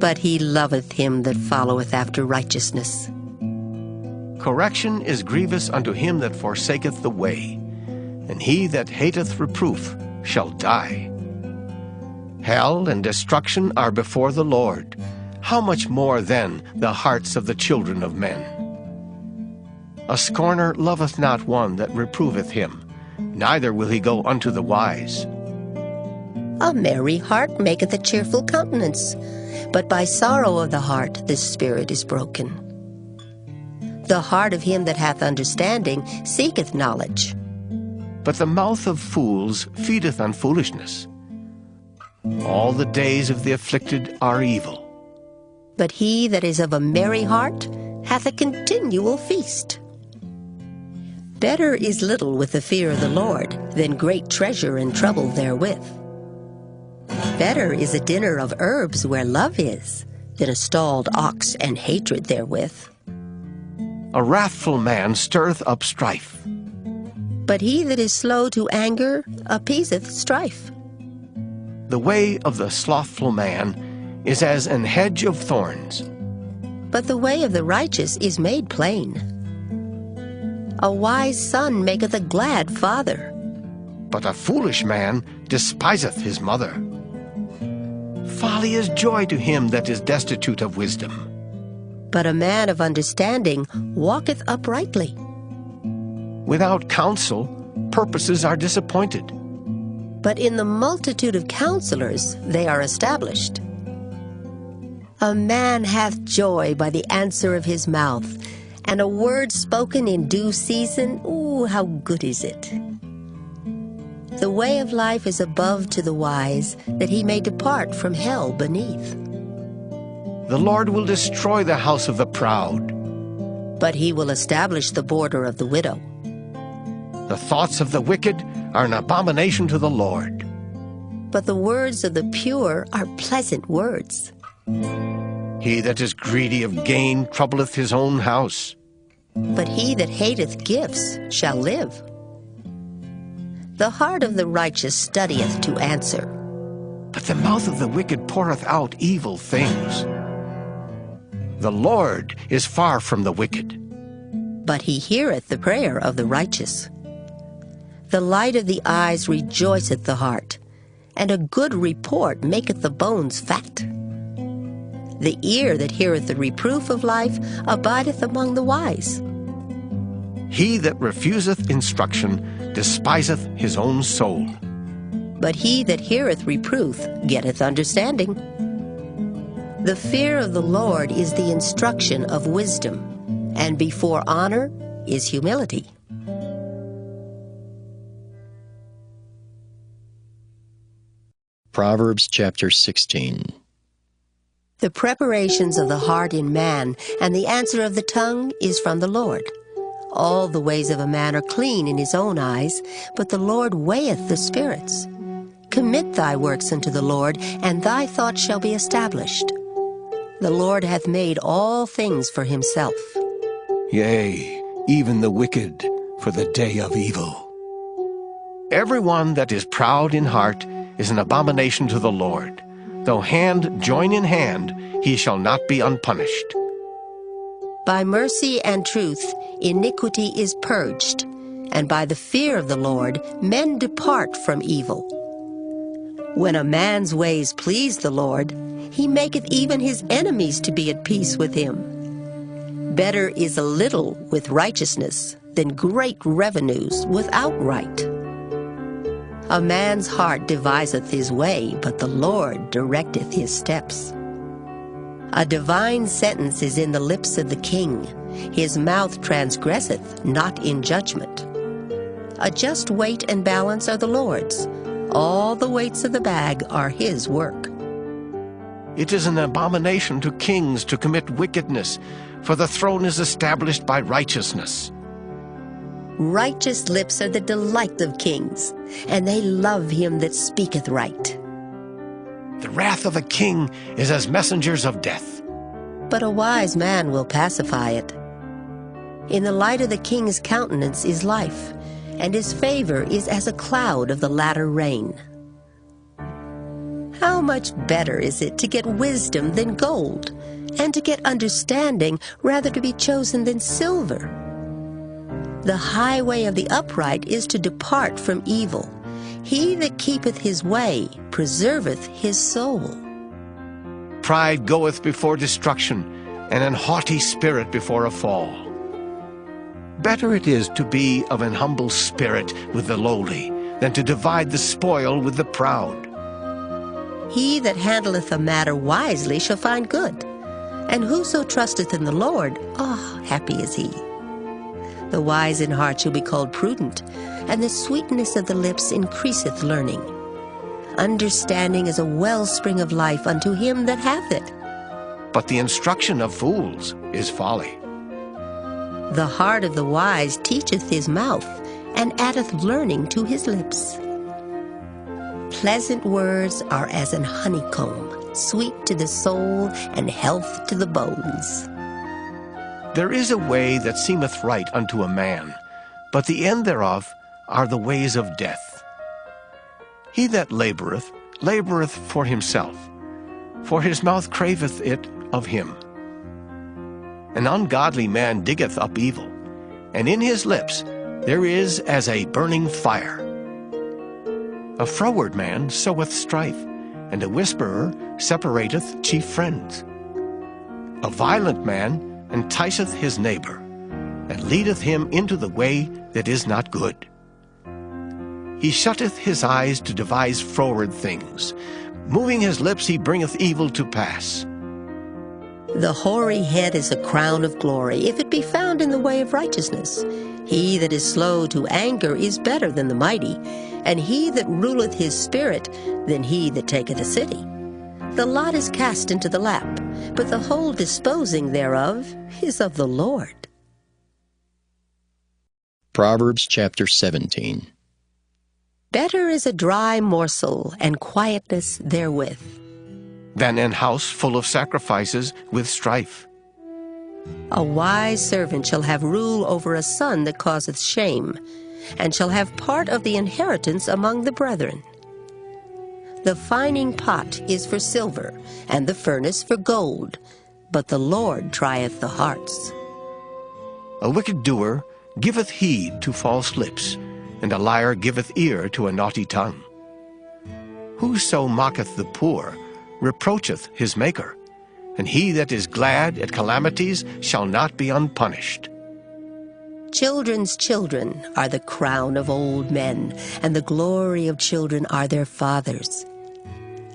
but he loveth him that followeth after righteousness. Correction is grievous unto him that forsaketh the way, and he that hateth reproof shall die. Hell and destruction are before the Lord. How much more then the hearts of the children of men? A scorner loveth not one that reproveth him, neither will he go unto the wise. A merry heart maketh a cheerful countenance, but by sorrow of the heart the spirit is broken. The heart of him that hath understanding seeketh knowledge, but the mouth of fools feedeth on foolishness. All the days of the afflicted are evil, but he that is of a merry heart hath a continual feast. Better is little with the fear of the Lord than great treasure and trouble therewith. Better is a dinner of herbs where love is, than a stalled ox and hatred therewith. A wrathful man stirreth up strife, but he that is slow to anger appeaseth strife. The way of the slothful man is as an hedge of thorns, but the way of the righteous is made plain. A wise son maketh a glad father, but a foolish man despiseth his mother. Folly is joy to him that is destitute of wisdom. but a man of understanding walketh uprightly. Without counsel, purposes are disappointed. But in the multitude of counselors they are established. A man hath joy by the answer of his mouth, and a word spoken in due season, ooh, how good is it! The way of life is above to the wise, that he may depart from hell beneath. The Lord will destroy the house of the proud. But he will establish the border of the widow. The thoughts of the wicked are an abomination to the Lord. But the words of the pure are pleasant words. He that is greedy of gain troubleth his own house. But he that hateth gifts shall live. The heart of the righteous studieth to answer, but the mouth of the wicked poureth out evil things. The Lord is far from the wicked, but he heareth the prayer of the righteous. The light of the eyes rejoiceth the heart, and a good report maketh the bones fat. The ear that heareth the reproof of life abideth among the wise. He that refuseth instruction despiseth his own soul. But he that heareth reproof getteth understanding. The fear of the Lord is the instruction of wisdom, and before honor is humility. Proverbs chapter 16. The preparations of the heart in man, and the answer of the tongue is from the Lord. All the ways of a man are clean in his own eyes, but the Lord weigheth the spirits. Commit thy works unto the Lord, and thy thoughts shall be established. The Lord hath made all things for himself. Yea, even the wicked for the day of evil. Everyone that is proud in heart is an abomination to the Lord. Though hand join in hand, he shall not be unpunished. By mercy and truth iniquity is purged, and by the fear of the Lord men depart from evil. When a man's ways please the Lord, he maketh even his enemies to be at peace with him. Better is a little with righteousness than great revenues without right. A man's heart deviseth his way, but the Lord directeth his steps. A divine sentence is in the lips of the king. His mouth transgresseth not in judgment. A just weight and balance are the Lord's. All the weights of the bag are his work. It is an abomination to kings to commit wickedness, for the throne is established by righteousness. Righteous lips are the delight of kings, and they love him that speaketh right. The wrath of a king is as messengers of death, but a wise man will pacify it. In the light of the king's countenance is life, and his favor is as a cloud of the latter rain. How much better is it to get wisdom than gold, and to get understanding rather to be chosen than silver? The highway of the upright is to depart from evil. He that keepeth his way preserveth his soul. Pride goeth before destruction, and an haughty spirit before a fall. Better it is to be of an humble spirit with the lowly, than to divide the spoil with the proud. He that handleth a matter wisely shall find good, and whoso trusteth in the Lord, happy is he. The wise in heart shall be called prudent, and the sweetness of the lips increaseth learning. Understanding is a wellspring of life unto him that hath it. But the instruction of fools is folly. The heart of the wise teacheth his mouth, and addeth learning to his lips. Pleasant words are as an honeycomb, sweet to the soul, and health to the bones. There is a way that seemeth right unto a man, but the end thereof are the ways of death. He that laboureth, laboureth for himself, for his mouth craveth it of him. An ungodly man diggeth up evil, and in his lips there is as a burning fire. A froward man soweth strife, and a whisperer separateth chief friends. A violent man enticeth his neighbor, and leadeth him into the way that is not good. He shutteth his eyes to devise froward things. Moving his lips he bringeth evil to pass. The hoary head is a crown of glory, if it be found in the way of righteousness. He that is slow to anger is better than the mighty, and he that ruleth his spirit than he that taketh a city. The lot is cast into the lap, but the whole disposing thereof is of the Lord. Proverbs chapter 17. Better is a dry morsel and quietness therewith than an house full of sacrifices with strife. A wise servant shall have rule over a son that causeth shame, and shall have part of the inheritance among the brethren. The fining pot is for silver, and the furnace for gold, but the Lord trieth the hearts. A wicked doer giveth heed to false lips, and a liar giveth ear to a naughty tongue. Whoso mocketh the poor reproacheth his Maker, and he that is glad at calamities shall not be unpunished. Children's children are the crown of old men, and the glory of children are their fathers.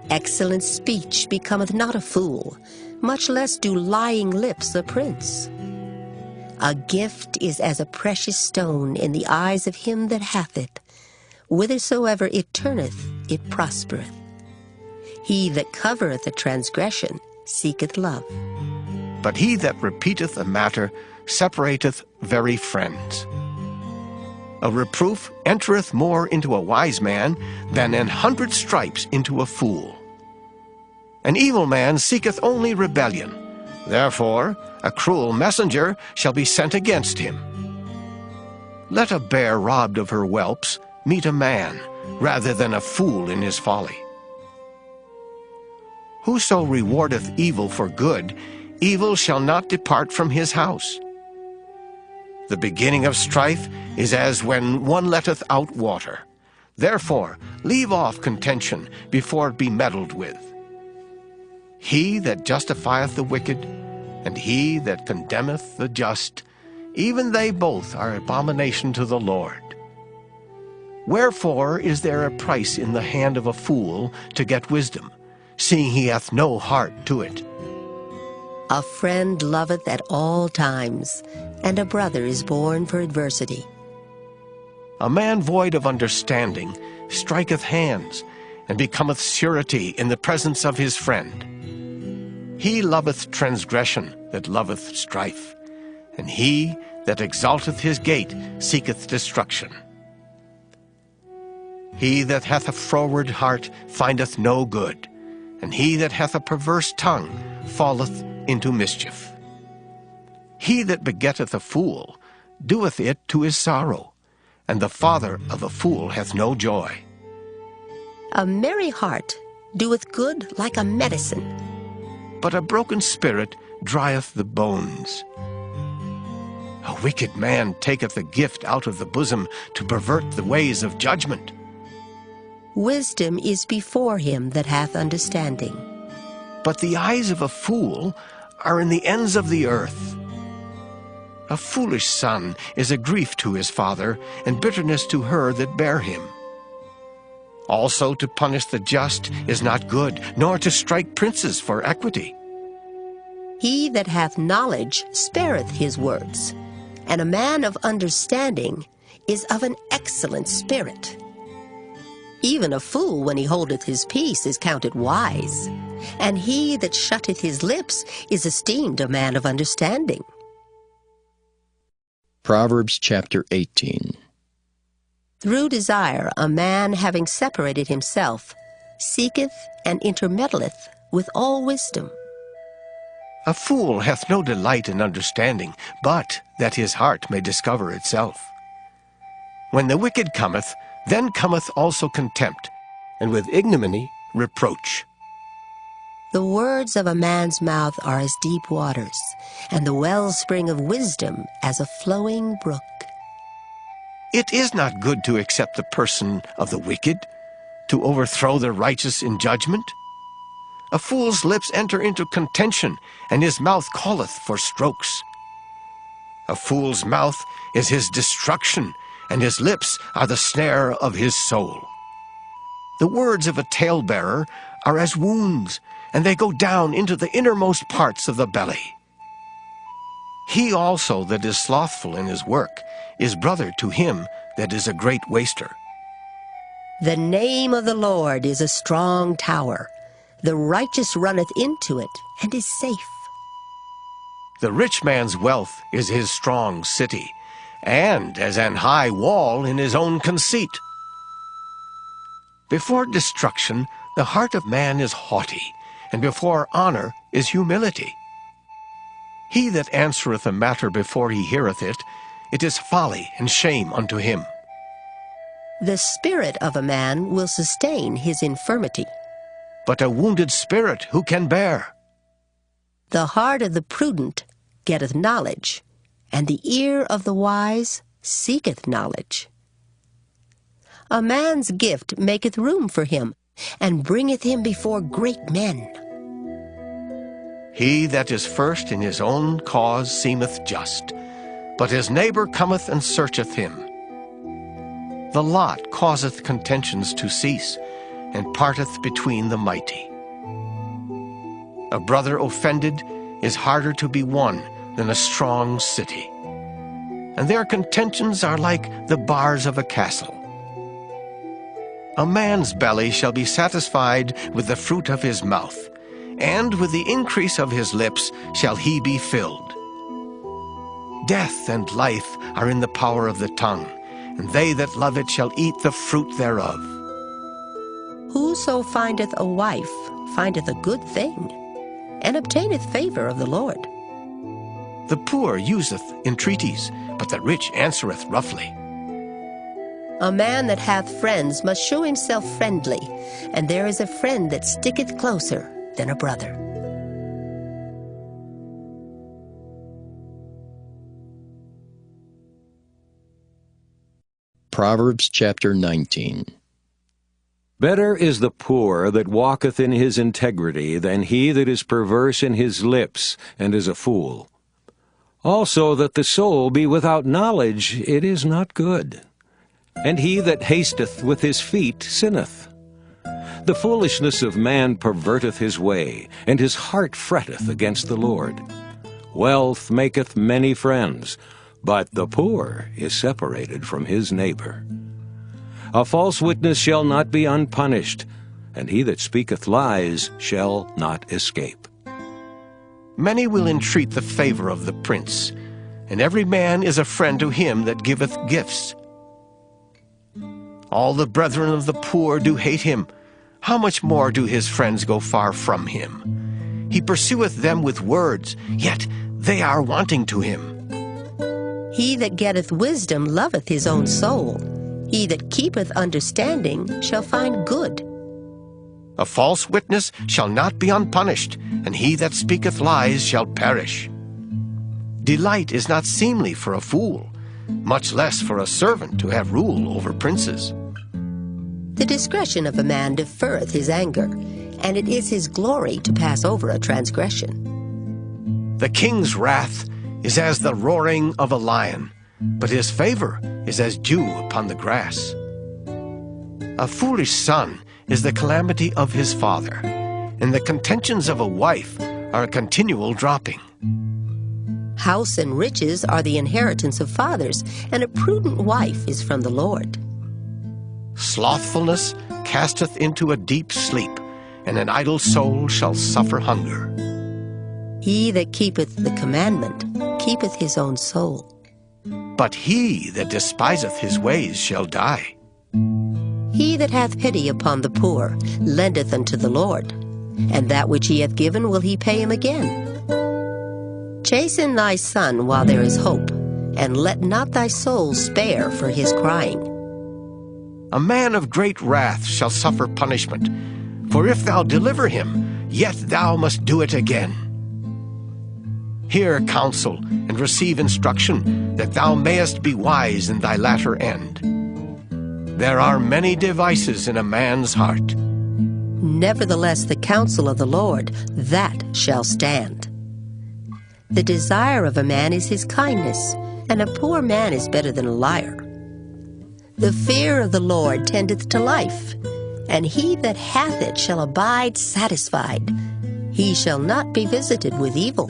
Excellent speech becometh not a fool, much less do lying lips a prince. A gift is as a precious stone in the eyes of him that hath it. Whithersoever it turneth, it prospereth. He that covereth a transgression seeketh love. But he that repeateth a matter separateth very friends. A reproof entereth more into a wise man than 100 stripes into a fool. An evil man seeketh only rebellion. Therefore a cruel messenger shall be sent against him. Let a bear robbed of her whelps meet a man, rather than a fool in his folly. Whoso rewardeth evil for good, evil shall not depart from his house. The beginning of strife is as when one letteth out water. Therefore leave off contention before it be meddled with. He that justifieth the wicked, and he that condemneth the just, even they both are abomination to the Lord. Wherefore is there a price in the hand of a fool to get wisdom, seeing he hath no heart to it? A friend loveth at all times, and a brother is born for adversity. A man void of understanding striketh hands, and becometh surety in the presence of his friend. He loveth transgression that loveth strife, and he that exalteth his gate seeketh destruction. He that hath a froward heart findeth no good, and he that hath a perverse tongue falleth into mischief. He that begetteth a fool doeth it to his sorrow, and the father of a fool hath no joy. A merry heart doeth good like a medicine, but a broken spirit drieth the bones. A wicked man taketh a gift out of the bosom to pervert the ways of judgment. Wisdom is before him that hath understanding, but the eyes of a fool are in the ends of the earth. A foolish son is a grief to his father, and bitterness to her that bare him. Also to punish the just is not good, nor to strike princes for equity. He that hath knowledge spareth his words, and a man of understanding is of an excellent spirit. Even a fool, when he holdeth his peace, is counted wise, and he that shutteth his lips is esteemed a man of understanding. Proverbs chapter 18. Through desire a man, having separated himself, seeketh and intermeddleth with all wisdom. A fool hath no delight in understanding, but that his heart may discover itself. When the wicked cometh, then cometh also contempt, and with ignominy reproach. The words of a man's mouth are as deep waters, and the wellspring of wisdom as a flowing brook. It is not good to accept the person of the wicked, to overthrow the righteous in judgment. A fool's lips enter into contention, and his mouth calleth for strokes. A fool's mouth is his destruction, and his lips are the snare of his soul. The words of a talebearer are as wounds, and they go down into the innermost parts of the belly. He also that is slothful in his work is brother to him that is a great waster. The name of the Lord is a strong tower. The righteous runneth into it and is safe. The rich man's wealth is his strong city, and as an high wall in his own conceit. Before destruction, the heart of man is haughty, and before honor is humility. He that answereth a matter before he heareth it, it is folly and shame unto him. The spirit of a man will sustain his infirmity. But a wounded spirit who can bear? The heart of the prudent getteth knowledge, and the ear of the wise seeketh knowledge. A man's gift maketh room for him, and bringeth him before great men. He that is first in his own cause seemeth just, but his neighbor cometh and searcheth him. The lot causeth contentions to cease, and parteth between the mighty. A brother offended is harder to be won than a strong city, and their contentions are like the bars of a castle. A man's belly shall be satisfied with the fruit of his mouth, and with the increase of his lips shall he be filled. Death and life are in the power of the tongue, and they that love it shall eat the fruit thereof. Whoso findeth a wife findeth a good thing, and obtaineth favor of the Lord. The poor useth entreaties, but the rich answereth roughly. A man that hath friends must show himself friendly, and there is a friend that sticketh closer than a brother. Proverbs chapter 19. Better is the poor that walketh in his integrity than he that is perverse in his lips and is a fool. Also that the soul be without knowledge, it is not good. And he that hasteth with his feet sinneth. The foolishness of man perverteth his way, and his heart fretteth against the Lord. Wealth maketh many friends, but the poor is separated from his neighbor. A false witness shall not be unpunished, and he that speaketh lies shall not escape. Many will entreat the favor of the prince, and every man is a friend to him that giveth gifts. All the brethren of the poor do hate him. How much more do his friends go far from him? He pursueth them with words, yet they are wanting to him. He that getteth wisdom loveth his own soul. He that keepeth understanding shall find good. A false witness shall not be unpunished, and he that speaketh lies shall perish. Delight is not seemly for a fool, much less for a servant to have rule over princes. The discretion of a man deferreth his anger, and it is his glory to pass over a transgression. The king's wrath is as the roaring of a lion, but his favor is as dew upon the grass. A foolish son is the calamity of his father, and the contentions of a wife are a continual dropping. House and riches are the inheritance of fathers, and a prudent wife is from the Lord. Slothfulness casteth into a deep sleep, and an idle soul shall suffer hunger. He that keepeth the commandment keepeth his own soul. But he that despiseth his ways shall die. He that hath pity upon the poor lendeth unto the Lord, and that which he hath given will he pay him again. Chasten thy son while there is hope, and let not thy soul spare for his crying. A man of great wrath shall suffer punishment, for if thou deliver him, yet thou must do it again. Hear counsel and receive instruction, that thou mayest be wise in thy latter end. There are many devices in a man's heart. Nevertheless, the counsel of the Lord, that shall stand. The desire of a man is his kindness, and a poor man is better than a liar. The fear of the Lord tendeth to life, and he that hath it shall abide satisfied. He shall not be visited with evil.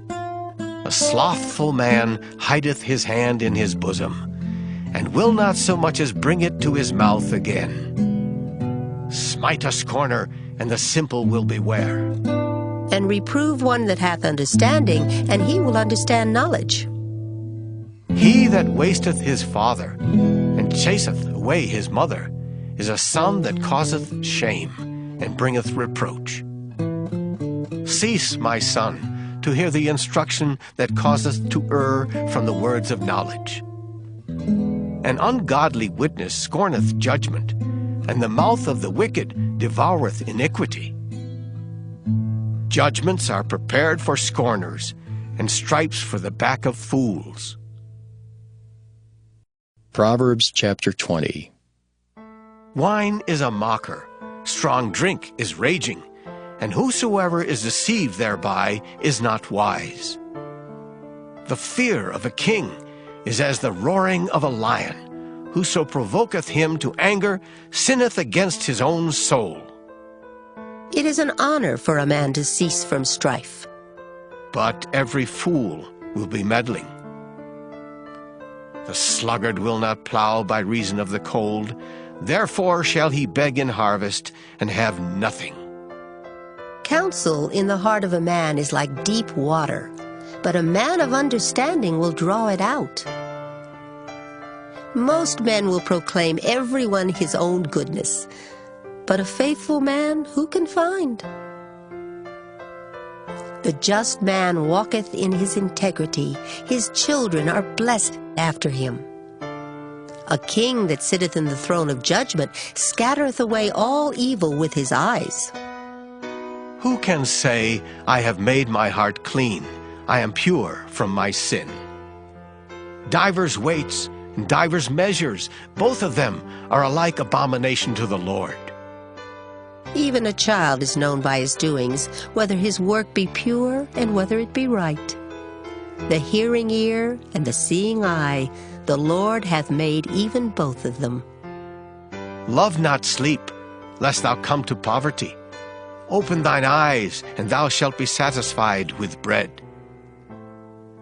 A slothful man hideth his hand in his bosom, and will not so much as bring it to his mouth again. Smite a scorner, and the simple will beware. And reprove one that hath understanding, and he will understand knowledge. He that wasteth his father, and chaseth away his mother, is a son that causeth shame, and bringeth reproach. Cease, my son, to hear the instruction that causeth to err from the words of knowledge. An ungodly witness scorneth judgment, and the mouth of the wicked devoureth iniquity. Judgments are prepared for scorners, and stripes for the back of fools. Proverbs chapter 20. Wine is a mocker, strong drink is raging, and whosoever is deceived thereby is not wise. The fear of a king is as the roaring of a lion. Whoso provoketh him to anger sinneth against his own soul. It is an honor for a man to cease from strife. But every fool will be meddling. The sluggard will not plow by reason of the cold, therefore shall he beg in harvest and have nothing. Counsel in the heart of a man is like deep water, but a man of understanding will draw it out. Most men will proclaim everyone his own goodness, but a faithful man who can find? The just man walketh in his integrity, his children are blessed after him. A king that sitteth in the throne of judgment scattereth away all evil with his eyes. Who can say, I have made my heart clean, I am pure from my sin? Divers weights and divers measures, both of them are alike abomination to the Lord. Even a child is known by his doings, whether his work be pure and whether it be right. The hearing ear and the seeing eye, the Lord hath made even both of them. Love not sleep, lest thou come to poverty. Open thine eyes, and thou shalt be satisfied with bread.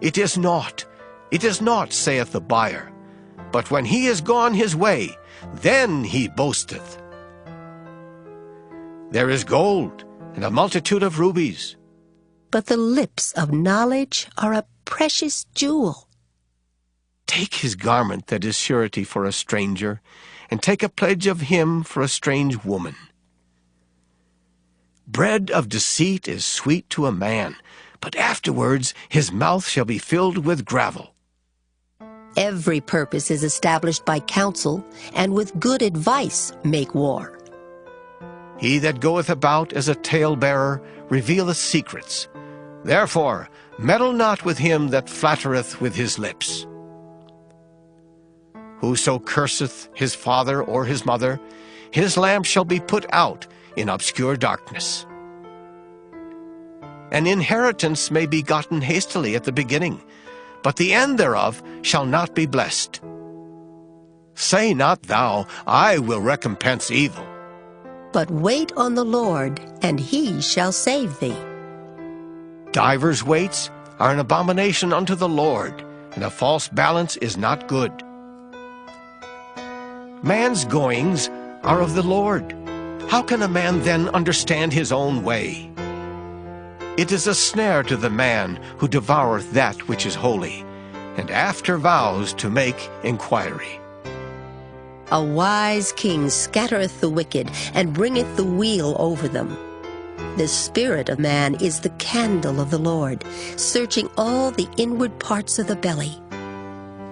It is naught, saith the buyer, but when he is gone his way, then he boasteth. There is gold and a multitude of rubies, but the lips of knowledge are a precious jewel. Take his garment that is surety for a stranger, and take a pledge of him for a strange woman. Bread of deceit is sweet to a man, but afterwards his mouth shall be filled with gravel. Every purpose is established by counsel, and with good advice make war. He that goeth about as a talebearer revealeth secrets. Therefore meddle not with him that flattereth with his lips. Whoso curseth his father or his mother, his lamp shall be put out in obscure darkness. An inheritance may be gotten hastily at the beginning, but the end thereof shall not be blessed. Say not thou, I will recompense evil. But wait on the Lord, and he shall save thee. Divers weights are an abomination unto the Lord, and a false balance is not good. Man's goings are of the Lord. How can a man then understand his own way? It is a snare to the man who devoureth that which is holy, and after vows to make inquiry. A wise king scattereth the wicked, and bringeth the weal over them. The spirit of man is the candle of the Lord, searching all the inward parts of the belly.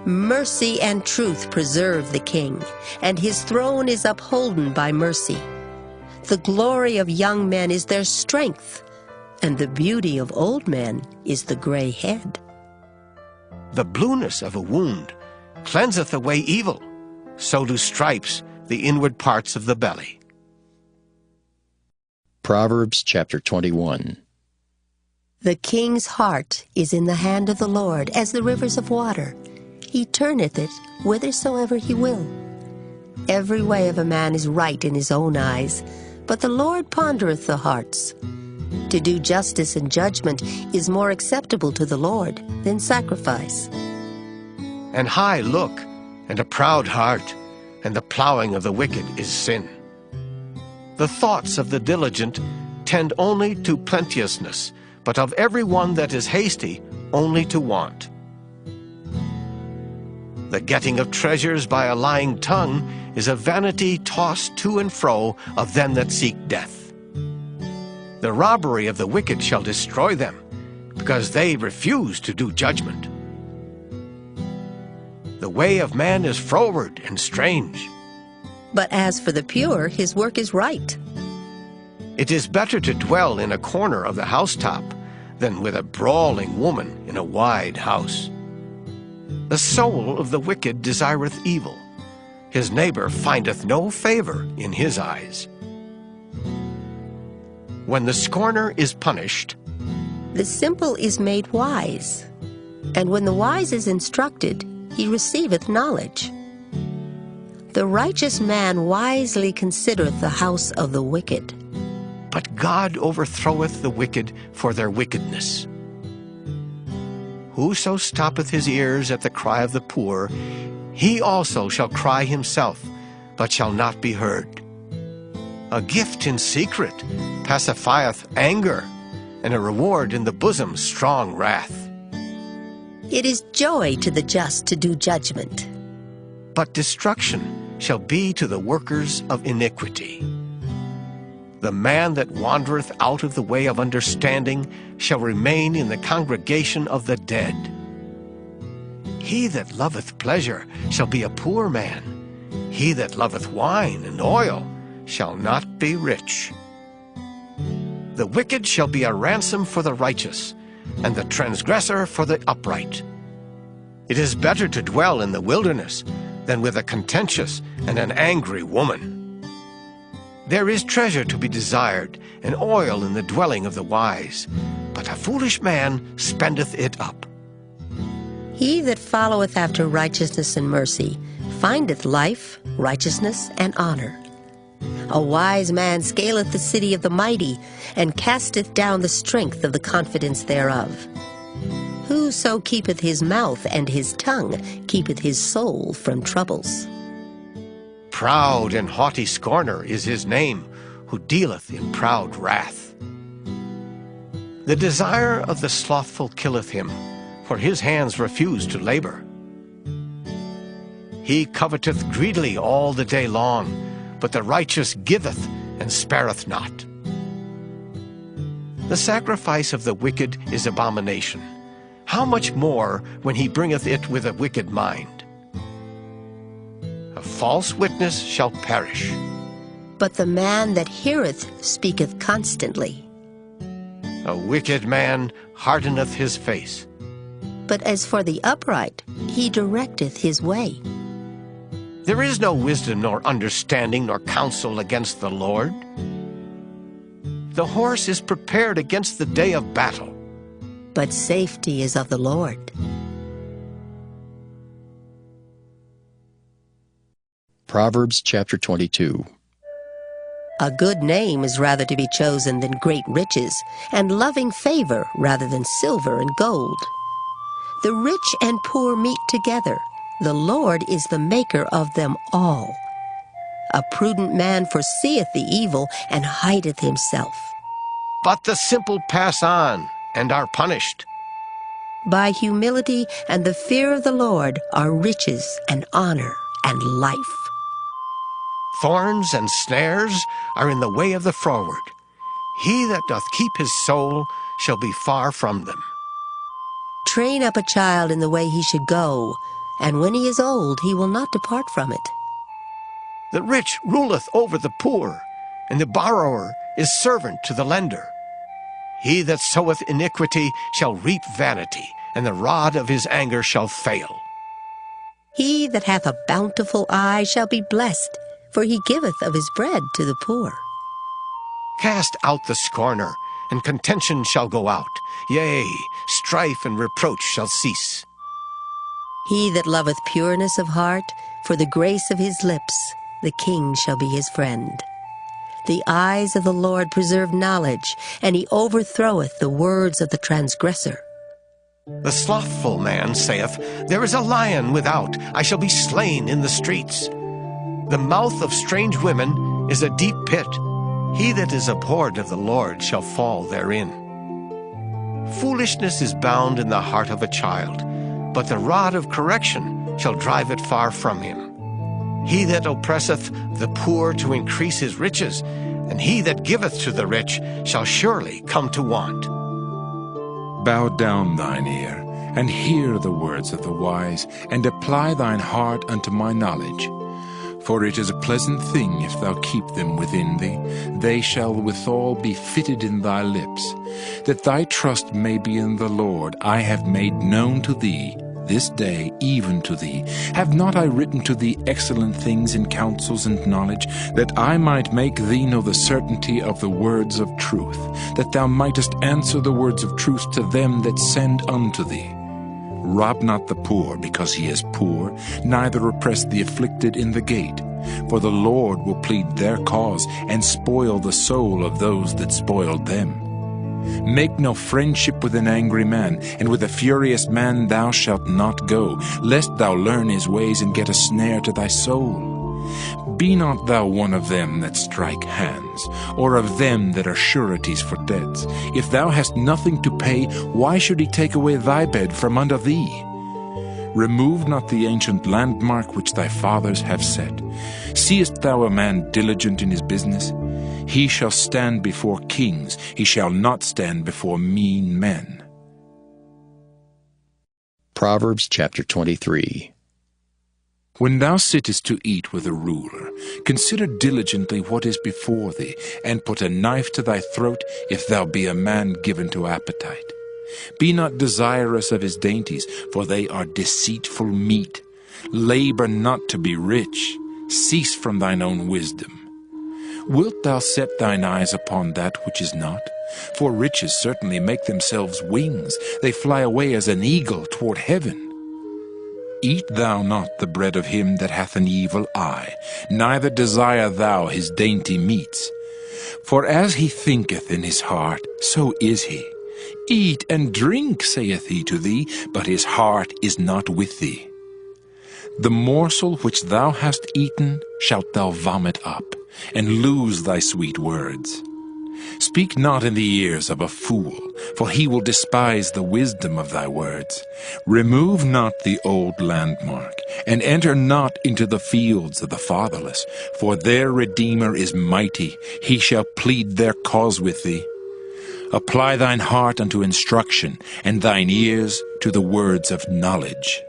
Mercy and truth preserve the king, and his throne is upholden by mercy. The glory of young men is their strength, and the beauty of old men is the gray head. The blueness of a wound cleanseth away evil, so do stripes the inward parts of the belly. Proverbs chapter 21. The king's heart is in the hand of the Lord, as the rivers of water. He turneth it whithersoever he will. Every way of a man is right in his own eyes, but the Lord pondereth the hearts. To do justice and judgment is more acceptable to the Lord than sacrifice. An high look and a proud heart, and the plowing of the wicked is sin. The thoughts of the diligent tend only to plenteousness, but of every one that is hasty only to want. The getting of treasures by a lying tongue is a vanity tossed to and fro of them that seek death. The robbery of the wicked shall destroy them, because they refuse to do judgment. The way of man is froward and strange. But as for the pure, his work is right. It is better to dwell in a corner of the housetop than with a brawling woman in a wide house. The soul of the wicked desireth evil. His neighbor findeth no favor in his eyes. When the scorner is punished, the simple is made wise, and when the wise is instructed, he receiveth knowledge. The righteous man wisely considereth the house of the wicked, but God overthroweth the wicked for their wickedness. Whoso stoppeth his ears at the cry of the poor, he also shall cry himself, but shall not be heard. A gift in secret pacifieth anger, and a reward in the bosom strong wrath. It is joy to the just to do judgment, but destruction shall be to the workers of iniquity. The man that wandereth out of the way of understanding shall remain in the congregation of the dead. He that loveth pleasure shall be a poor man. He that loveth wine and oil shall not be rich. The wicked shall be a ransom for the righteous, and the transgressor for the upright. It is better to dwell in the wilderness than with a contentious and an angry woman. There is treasure to be desired, and oil in the dwelling of the wise, but a foolish man spendeth it up. He that followeth after righteousness and mercy findeth life, righteousness, and honor. A wise man scaleth the city of the mighty, and casteth down the strength of the confidence thereof. Whoso keepeth his mouth and his tongue keepeth his soul from troubles. Proud and haughty scorner is his name, who dealeth in proud wrath. The desire of the slothful killeth him, for his hands refuse to labor. He coveteth greedily all the day long, but the righteous giveth and spareth not. The sacrifice of the wicked is abomination. How much more when he bringeth it with a wicked mind? A false witness shall perish, but the man that heareth speaketh constantly. A wicked man hardeneth his face, but as for the upright, he directeth his way. There is no wisdom nor understanding nor counsel against the Lord. The horse is prepared against the day of battle, but safety is of the Lord. Proverbs chapter 22. A good name is rather to be chosen than great riches, and loving favor rather than silver and gold. The rich and poor meet together. The Lord is the maker of them all. A prudent man foreseeth the evil and hideth himself. but the simple pass on and are punished. By humility and the fear of the Lord are riches and honor and life. Thorns and snares are in the way of the froward. He that doth keep his soul shall be far from them. Train up a child in the way he should go, and when he is old he will not depart from it. The rich ruleth over the poor, and the borrower is servant to the lender. He that soweth iniquity shall reap vanity, and the rod of his anger shall fail. He that hath a bountiful eye shall be blessed, for he giveth of his bread to the poor. Cast out the scorner, and contention shall go out. Yea, strife and reproach shall cease. He that loveth pureness of heart, for the grace of his lips, the king shall be his friend. The eyes of the Lord preserve knowledge, and he overthroweth the words of the transgressor. The slothful man saith, There is a lion without, I shall be slain in the streets. The mouth of strange women is a deep pit. He that is abhorred of the Lord shall fall therein. Foolishness is bound in the heart of a child, but the rod of correction shall drive it far from him. He that oppresseth the poor to increase his riches, and he that giveth to the rich shall surely come to want. Bow down thine ear, and hear the words of the wise, and apply thine heart unto my knowledge. For it is a pleasant thing if thou keep them within thee. They shall withal be fitted in thy lips. That thy trust may be in the Lord, I have made known to thee this day, even to thee. Have not I written to thee excellent things in counsels and knowledge, that I might make thee know the certainty of the words of truth, that thou mightest answer the words of truth to them that send unto thee? Rob not the poor because he is poor, neither oppress the afflicted in the gate. For the Lord will plead their cause, and spoil the soul of those that spoiled them. Make no friendship with an angry man, and with a furious man thou shalt not go, lest thou learn his ways and get a snare to thy soul. Be not thou one of them that strike hands, or of them that are sureties for debts. If thou hast nothing to pay, why should he take away thy bed from under thee? Remove not the ancient landmark which thy fathers have set. Seest thou a man diligent in his business? He shall stand before kings, he shall not stand before mean men. Proverbs chapter 23. When thou sittest to eat with a ruler, consider diligently what is before thee, and put a knife to thy throat if thou be a man given to appetite. Be not desirous of his dainties, for they are deceitful meat. Labor not to be rich. Cease from thine own wisdom. Wilt thou set thine eyes upon that which is not? For riches certainly make themselves wings. They fly away as an eagle toward heaven. Eat thou not the bread of him that hath an evil eye, neither desire thou his dainty meats. For as he thinketh in his heart, so is he. Eat and drink, saith he to thee, but his heart is not with thee. The morsel which thou hast eaten shalt thou vomit up, and lose thy sweet words. Speak not in the ears of a fool, for he will despise the wisdom of thy words. Remove not the old landmark, and enter not into the fields of the fatherless, for their Redeemer is mighty, he shall plead their cause with thee. Apply thine heart unto instruction, and thine ears to the words of knowledge.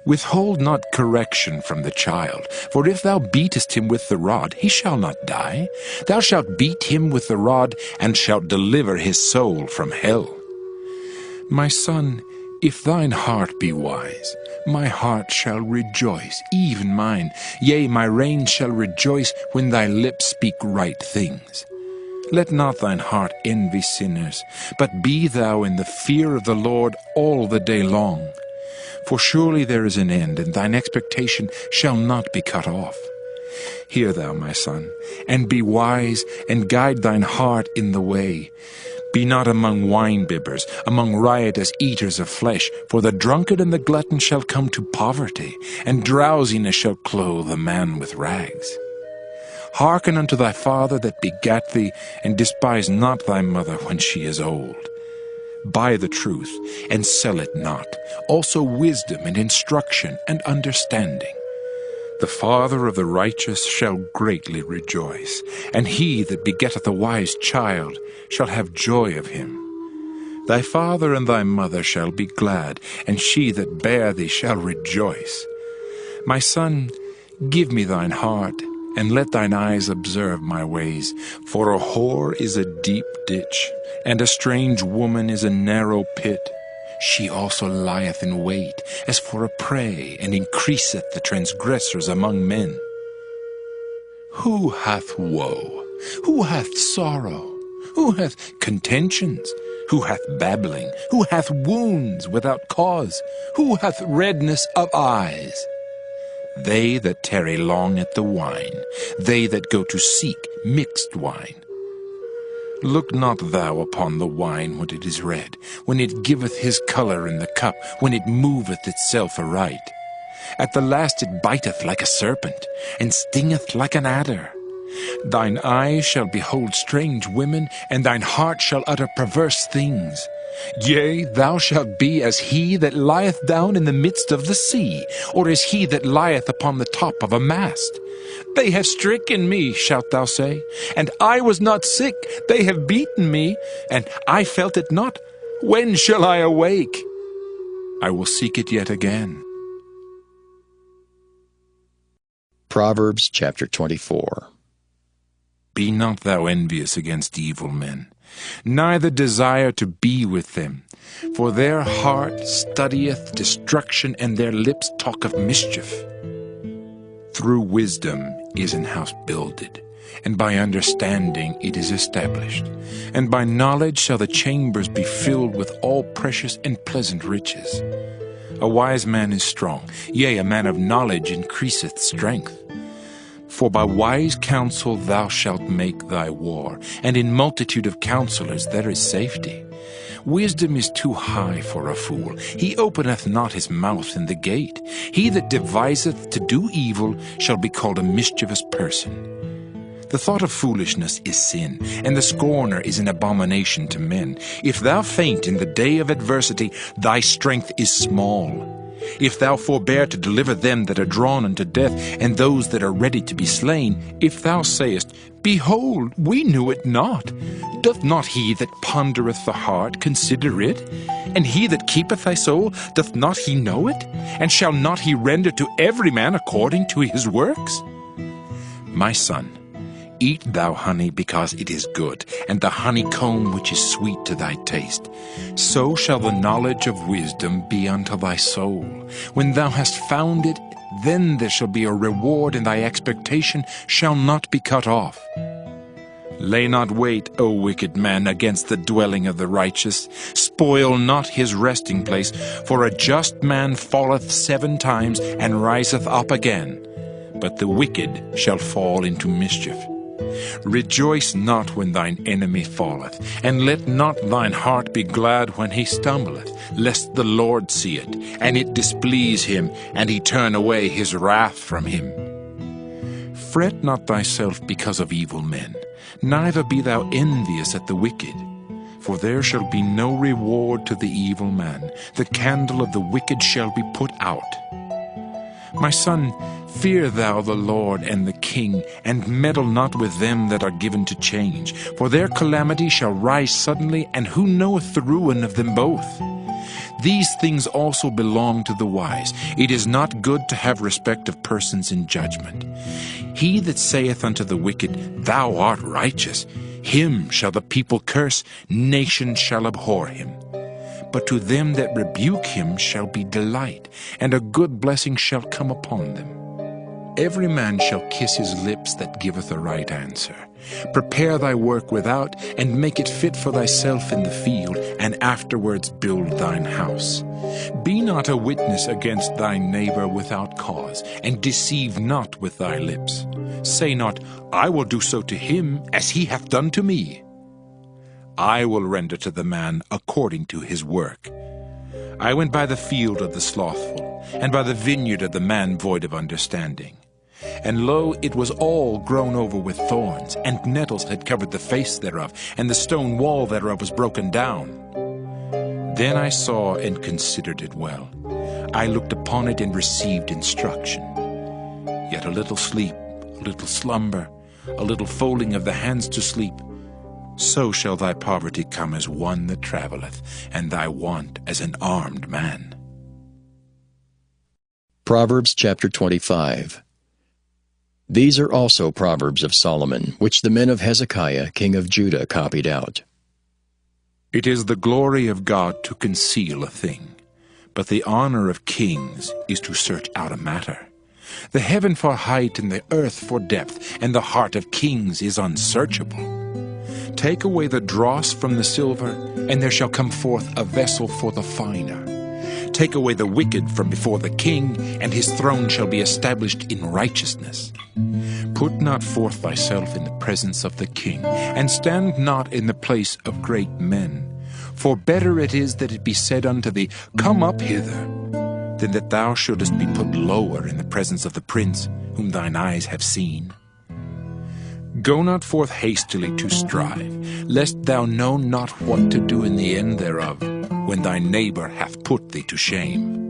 Withhold not correction from the child, for if thou beatest him with the rod, he shall not die. Thou shalt beat him with the rod, and shalt deliver his soul from hell. My son, if thine heart be wise, my heart shall rejoice, even mine. Yea, my reins shall rejoice when thy lips speak right things. Let not thine heart envy sinners, but be thou in the fear of the Lord all the day long. For surely there is an end, and thine expectation shall not be cut off. Hear thou, my son, and be wise, and guide thine heart in the way. Be not among wine-bibbers, among riotous eaters of flesh, for the drunkard and the glutton shall come to poverty, and drowsiness shall clothe a man with rags. Hearken unto thy father that begat thee, and despise not thy mother when she is old. Buy the truth, and sell it not, also wisdom and instruction and understanding. The father of the righteous shall greatly rejoice, and he that begetteth a wise child shall have joy of him. Thy father and thy mother shall be glad, and she that bare thee shall rejoice. My son, give me thine heart, and let thine eyes observe my ways. For a whore is a deep ditch, and a strange woman is a narrow pit. She also lieth in wait as for a prey, and increaseth the transgressors among men. Who hath woe? Who hath sorrow? Who hath contentions? Who hath babbling? Who hath wounds without cause? Who hath redness of eyes? They that tarry long at the wine, they that go to seek mixed wine. Look not thou upon the wine when it is red, when it giveth his colour in the cup, when it moveth itself aright. At the last it biteth like a serpent, and stingeth like an adder. Thine eyes shall behold strange women, and thine heart shall utter perverse things. Yea, thou shalt be as he that lieth down in the midst of the sea, or as he that lieth upon the top of a mast. They have stricken me, shalt thou say, and I was not sick. They have beaten me, and I felt it not. When shall I awake? I will seek it yet again. Proverbs chapter 24. Be not thou envious against evil men, neither desire to be with them. For their heart studieth destruction, and their lips talk of mischief. Through wisdom is an house builded, and by understanding it is established. And by knowledge shall the chambers be filled with all precious and pleasant riches. A wise man is strong, yea, a man of knowledge increaseth strength. For by wise counsel thou shalt make thy war, and in multitude of counselors there is safety. Wisdom is too high for a fool. He openeth not his mouth in the gate. He that deviseth to do evil shall be called a mischievous person. The thought of foolishness is sin, and the scorner is an abomination to men. If thou faint in the day of adversity, thy strength is small. If thou forbear to deliver them that are drawn unto death, and those that are ready to be slain, if thou sayest, Behold, we knew it not, doth not he that pondereth the heart consider it? And he that keepeth thy soul, doth not he know it? And shall not he render to every man according to his works? My son, eat thou honey because it is good, and the honeycomb which is sweet to thy taste. So shall the knowledge of wisdom be unto thy soul. When thou hast found it, then there shall be a reward, and thy expectation shall not be cut off. Lay not wait, O wicked man, against the dwelling of the righteous. Spoil not his resting place, for a just man falleth 7 times and riseth up again, but the wicked shall fall into mischief. Rejoice not when thine enemy falleth, and let not thine heart be glad when he stumbleth, lest the Lord see it, and it displease him, and he turn away his wrath from him. Fret not thyself because of evil men, neither be thou envious at the wicked. For there shall be no reward to the evil man. The candle of the wicked shall be put out. My son, fear thou the Lord and the king, and meddle not with them that are given to change. For their calamity shall rise suddenly, and who knoweth the ruin of them both? These things also belong to the wise. It is not good to have respect of persons in judgment. He that saith unto the wicked, Thou art righteous, him shall the people curse, nations shall abhor him. But to them that rebuke him shall be delight, and a good blessing shall come upon them. Every man shall kiss his lips that giveth a right answer. Prepare thy work without, and make it fit for thyself in the field, and afterwards build thine house. Be not a witness against thy neighbor without cause, and deceive not with thy lips. Say not, I will do so to him as he hath done to me. I will render to the man according to his work. I went by the field of the slothful, and by the vineyard of the man void of understanding. And lo, it was all grown over with thorns, and nettles had covered the face thereof, and the stone wall thereof was broken down. Then I saw and considered it well. I looked upon it and received instruction. Yet a little sleep, a little slumber, a little folding of the hands to sleep, so shall thy poverty come as one that travelleth, and thy want as an armed man. Proverbs chapter 25. These are also Proverbs of Solomon, which the men of Hezekiah, king of Judah, copied out. It is the glory of God to conceal a thing, but the honor of kings is to search out a matter. The heaven for height and the earth for depth, and the heart of kings is unsearchable. Take away the dross from the silver, and there shall come forth a vessel for the finer. Take away the wicked from before the king, and his throne shall be established in righteousness. Put not forth thyself in the presence of the king, and stand not in the place of great men. For better it is that it be said unto thee, Come up hither, than that thou shouldest be put lower in the presence of the prince, whom thine eyes have seen. Go not forth hastily to strive, lest thou know not what to do in the end thereof, when thy neighbor hath put thee to shame.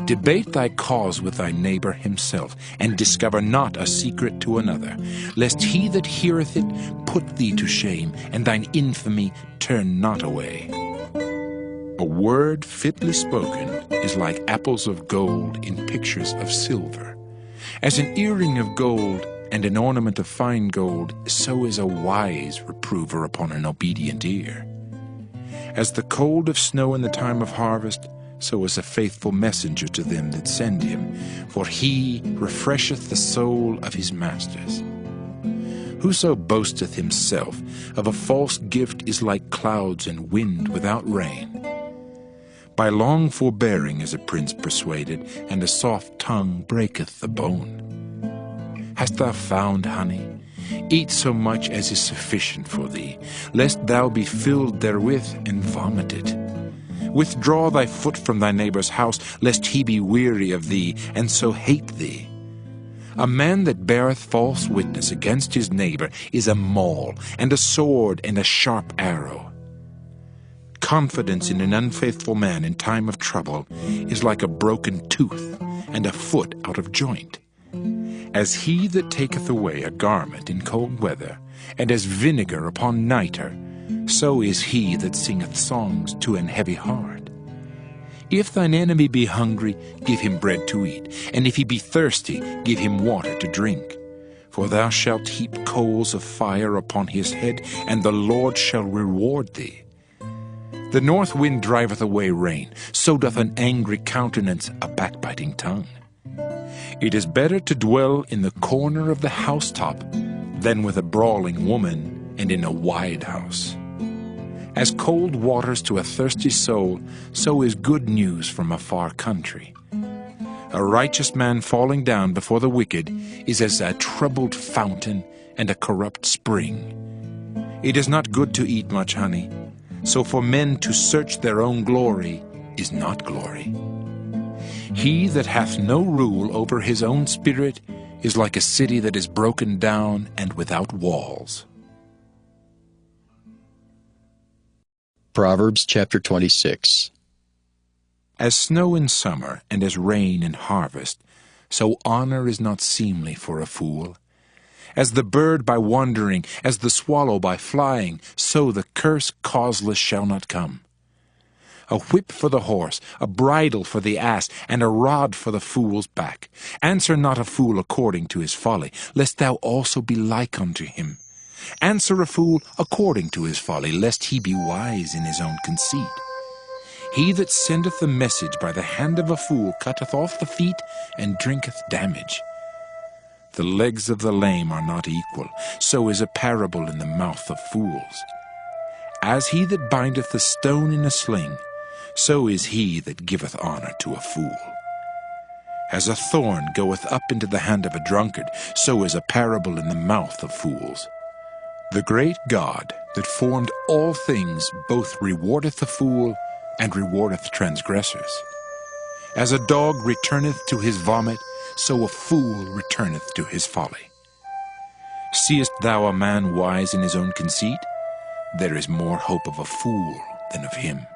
Debate thy cause with thy neighbor himself, and discover not a secret to another, lest he that heareth it put thee to shame, and thine infamy turn not away. A word fitly spoken is like apples of gold in pictures of silver. As an earring of gold and an ornament of fine gold, so is a wise reprover upon an obedient ear. As the cold of snow in the time of harvest, so is a faithful messenger to them that send him, for he refresheth the soul of his masters. Whoso boasteth himself of a false gift is like clouds and wind without rain. By long forbearing is a prince persuaded, and a soft tongue breaketh the bone. Hast thou found honey? Eat so much as is sufficient for thee, lest thou be filled therewith and vomited. Withdraw thy foot from thy neighbor's house, lest he be weary of thee, and so hate thee. A man that beareth false witness against his neighbor is a maul, and a sword, and a sharp arrow. Confidence in an unfaithful man in time of trouble is like a broken tooth, and a foot out of joint. As he that taketh away a garment in cold weather, and as vinegar upon nitre, so is he that singeth songs to an heavy heart. If thine enemy be hungry, give him bread to eat, and if he be thirsty, give him water to drink. For thou shalt heap coals of fire upon his head, and the Lord shall reward thee. The north wind driveth away rain, so doth an angry countenance a backbiting tongue. It is better to dwell in the corner of the housetop than with a brawling woman and in a wide house. As cold waters to a thirsty soul, so is good news from a far country. A righteous man falling down before the wicked is as a troubled fountain and a corrupt spring. It is not good to eat much honey, so for men to search their own glory is not glory. He that hath no rule over his own spirit is like a city that is broken down and without walls. Proverbs chapter 26. As snow in summer and as rain in harvest, so honor is not seemly for a fool. As the bird by wandering, as the swallow by flying, so the curse causeless shall not come. A whip for the horse, a bridle for the ass, and a rod for the fool's back. Answer not a fool according to his folly, lest thou also be like unto him. Answer a fool according to his folly, lest he be wise in his own conceit. He that sendeth a message by the hand of a fool cutteth off the feet and drinketh damage. The legs of the lame are not equal, so is a parable in the mouth of fools. As he that bindeth a stone in a sling, so is he that giveth honor to a fool. As a thorn goeth up into the hand of a drunkard, so is a parable in the mouth of fools. The great God that formed all things both rewardeth the fool and rewardeth transgressors. As a dog returneth to his vomit, so a fool returneth to his folly. Seest thou a man wise in his own conceit? There is more hope of a fool than of him.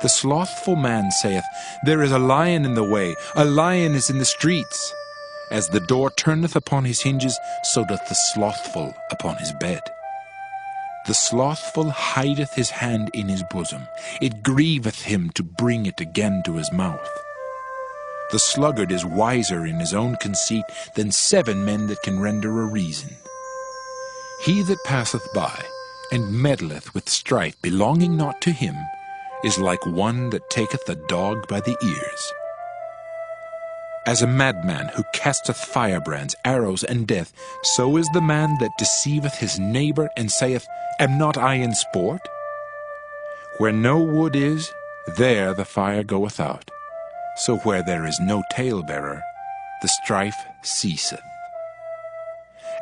The slothful man saith, There is a lion in the way, a lion is in the streets. As the door turneth upon his hinges, so doth the slothful upon his bed. The slothful hideth his hand in his bosom. It grieveth him to bring it again to his mouth. The sluggard is wiser in his own conceit than 7 men that can render a reason. He that passeth by, and meddleth with strife belonging not to him, is like one that taketh a dog by the ears. As a madman who casteth firebrands, arrows, and death, so is the man that deceiveth his neighbor, and saith, Am not I in sport? Where no wood is, there the fire goeth out. So where there is no talebearer, the strife ceaseth.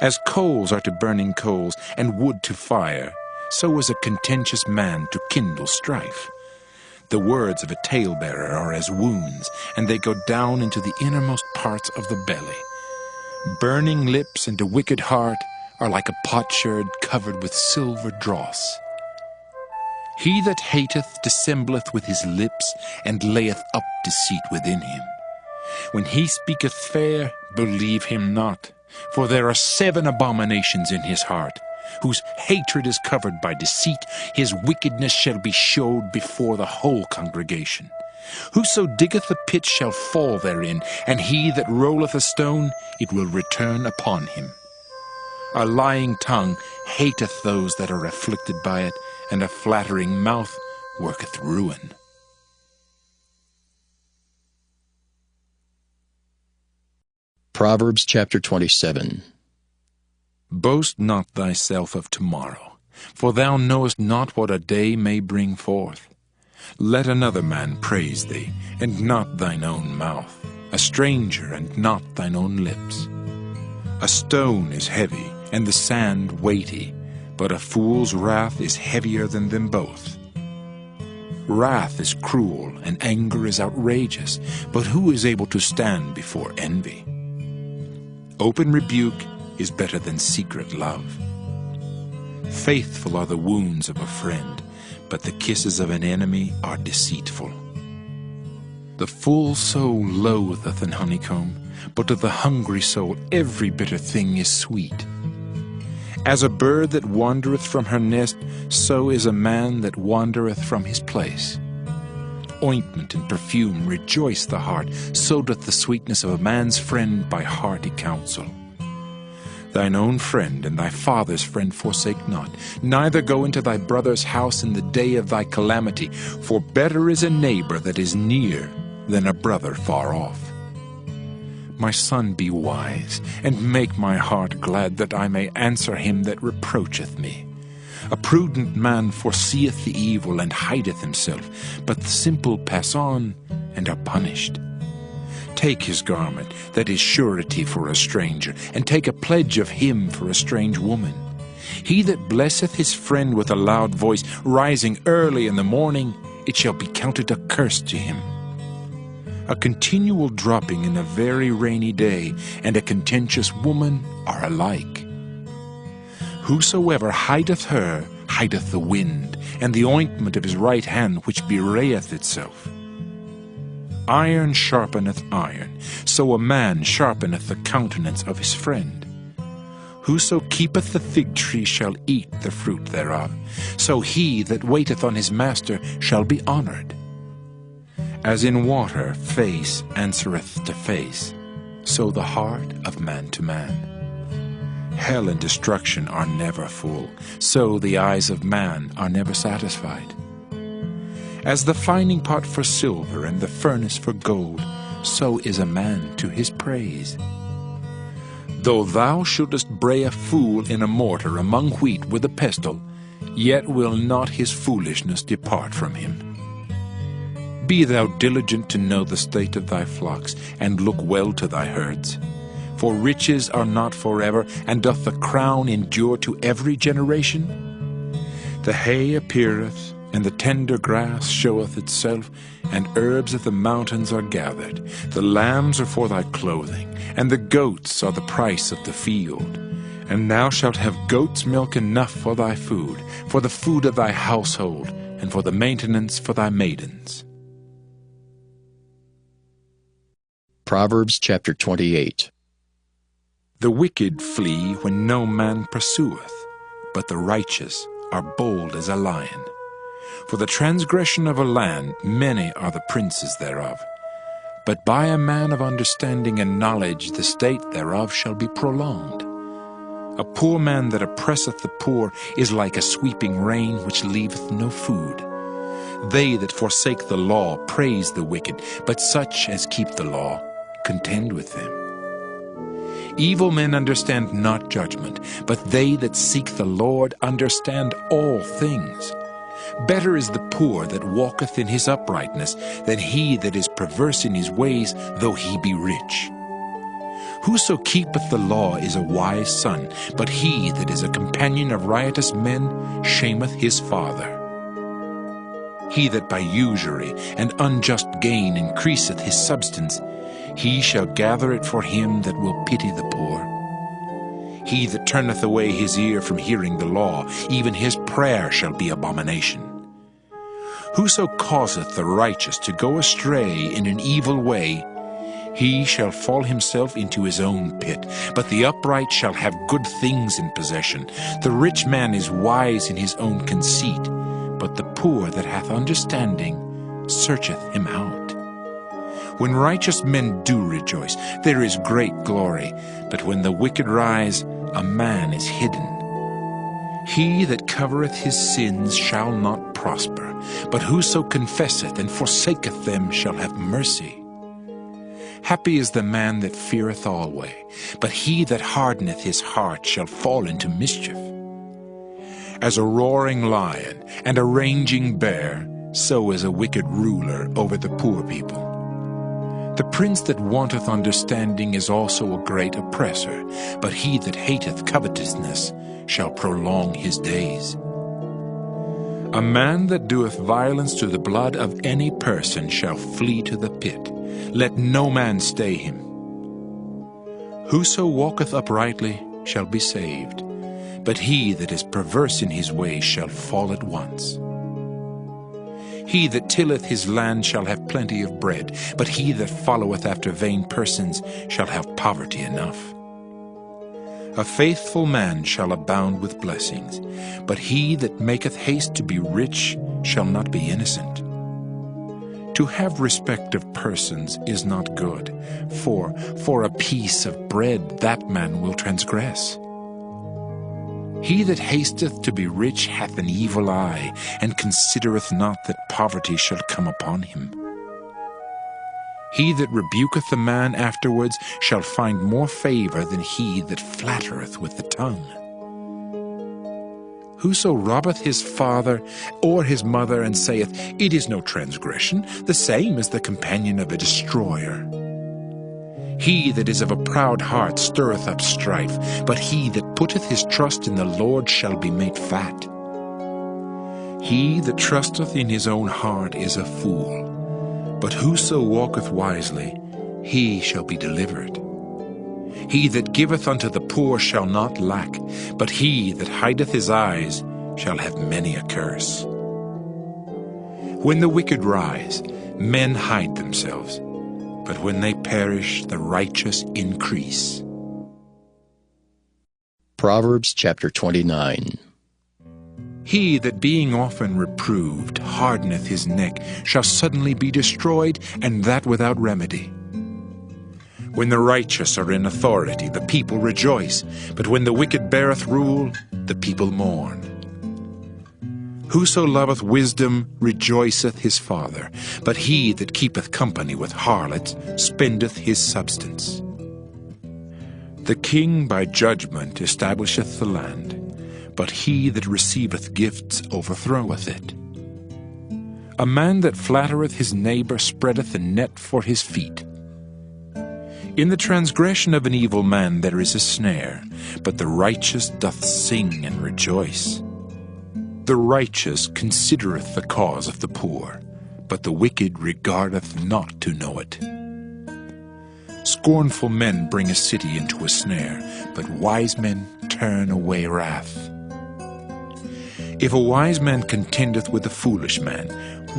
As coals are to burning coals, and wood to fire, so is a contentious man to kindle strife. The words of a talebearer are as wounds, and they go down into the innermost parts of the belly. Burning lips and a wicked heart are like a potsherd covered with silver dross. He that hateth dissembleth with his lips, and layeth up deceit within him. When he speaketh fair, believe him not, for there are 7 abominations in his heart, whose hatred is covered by deceit. His wickedness shall be showed before the whole congregation. Whoso diggeth a pit shall fall therein, and he that rolleth a stone, it will return upon him. A lying tongue hateth those that are afflicted by it, and a flattering mouth worketh ruin. Proverbs chapter 27. Boast not thyself of tomorrow, for thou knowest not what a day may bring forth. Let another man praise thee, and not thine own mouth, a stranger, and not thine own lips. A stone is heavy, and the sand weighty, but a fool's wrath is heavier than them both. Wrath is cruel, and anger is outrageous, but who is able to stand before envy? Open rebuke is better than secret love. Faithful are the wounds of a friend, but the kisses of an enemy are deceitful. The full soul loatheth an honeycomb, but to the hungry soul every bitter thing is sweet. As a bird that wandereth from her nest, so is a man that wandereth from his place. Ointment and perfume rejoice the heart, so doth the sweetness of a man's friend by hearty counsel. Thine own friend and thy father's friend forsake not, neither go into thy brother's house in the day of thy calamity, for better is a neighbor that is near than a brother far off. My son, be wise, and make my heart glad, that I may answer him that reproacheth me. A prudent man foreseeth the evil, and hideth himself, but the simple pass on, and are punished. Take his garment, that is surety for a stranger, and take a pledge of him for a strange woman. He that blesseth his friend with a loud voice, rising early in the morning, it shall be counted a curse to him. A continual dropping in a very rainy day, and a contentious woman are alike. Whosoever hideth her, hideth the wind, and the ointment of his right hand which bewrayeth itself. Iron sharpeneth iron, so a man sharpeneth the countenance of his friend. Whoso keepeth the fig tree shall eat the fruit thereof, so he that waiteth on his master shall be honored. As in water face answereth to face, so the heart of man to man. Hell and destruction are never full, so the eyes of man are never satisfied. As the fining pot for silver and the furnace for gold, so is a man to his praise. Though thou shouldest bray a fool in a mortar among wheat with a pestle, yet will not his foolishness depart from him. Be thou diligent to know the state of thy flocks, and look well to thy herds. For riches are not forever, and doth the crown endure to every generation? The hay appeareth, and the tender grass showeth itself, and herbs of the mountains are gathered. The lambs are for thy clothing, and the goats are the price of the field. And thou shalt have goat's milk enough for thy food, for the food of thy household, and for the maintenance for thy maidens. Proverbs chapter 28. The wicked flee when no man pursueth, but the righteous are bold as a lion. For the transgression of a land, many are the princes thereof. but by a man of understanding and knowledge the state thereof shall be prolonged. A poor man that oppresseth the poor is like a sweeping rain which leaveth no food. They that forsake the law praise the wicked, but such as keep the law contend with them. Evil men understand not judgment, but they that seek the Lord understand all things. Better is the poor that walketh in his uprightness than he that is perverse in his ways, though he be rich. Whoso keepeth the law is a wise son, but he that is a companion of riotous men shameth his father. He that by usury and unjust gain increaseth his substance, he shall gather it for him that will pity the poor. He that turneth away his ear from hearing the law, even his prayer shall be abomination. Whoso causeth the righteous to go astray in an evil way, he shall fall himself into his own pit, but the upright shall have good things in possession. The rich man is wise in his own conceit, but the poor that hath understanding searcheth him out. When righteous men do rejoice, there is great glory, but when the wicked rise, a man is hidden. He that covereth his sins shall not prosper, but whoso confesseth and forsaketh them shall have mercy. Happy is the man that feareth always, but he that hardeneth his heart shall fall into mischief. As a roaring lion and a raging bear, so is a wicked ruler over the poor people. The prince that wanteth understanding is also a great oppressor, but he that hateth covetousness shall prolong his days. A man that doeth violence to the blood of any person shall flee to the pit. Let no man stay him. Whoso walketh uprightly shall be saved, but he that is perverse in his ways shall fall at once. He that tilleth his land shall have plenty of bread, but he that followeth after vain persons shall have poverty enough. A faithful man shall abound with blessings, but he that maketh haste to be rich shall not be innocent. To have respect of persons is not good, for a piece of bread that man will transgress. He that hasteth to be rich hath an evil eye, and considereth not that poverty shall come upon him. He that rebuketh a man afterwards shall find more favor than he that flattereth with the tongue. Whoso robbeth his father or his mother, and saith, It is no transgression, the same is the companion of a destroyer. He that is of a proud heart stirreth up strife, but he that putteth his trust in the Lord shall be made fat. He that trusteth in his own heart is a fool, but whoso walketh wisely, he shall be delivered. He that giveth unto the poor shall not lack, but he that hideth his eyes shall have many a curse. When the wicked rise, men hide themselves, but when they perish, the righteous increase. Proverbs chapter 29. He that being often reproved hardeneth his neck shall suddenly be destroyed, and that without remedy. When the righteous are in authority, the people rejoice, but when the wicked beareth rule, the people mourn. Whoso loveth wisdom rejoiceth his father, but he that keepeth company with harlots spendeth his substance. The king by judgment establisheth the land, but he that receiveth gifts overthroweth it. A man that flattereth his neighbor spreadeth a net for his feet. In the transgression of an evil man there is a snare, but the righteous doth sing and rejoice. The righteous considereth the cause of the poor, but the wicked regardeth not to know it. Scornful men bring a city into a snare, but wise men turn away wrath. If a wise man contendeth with a foolish man,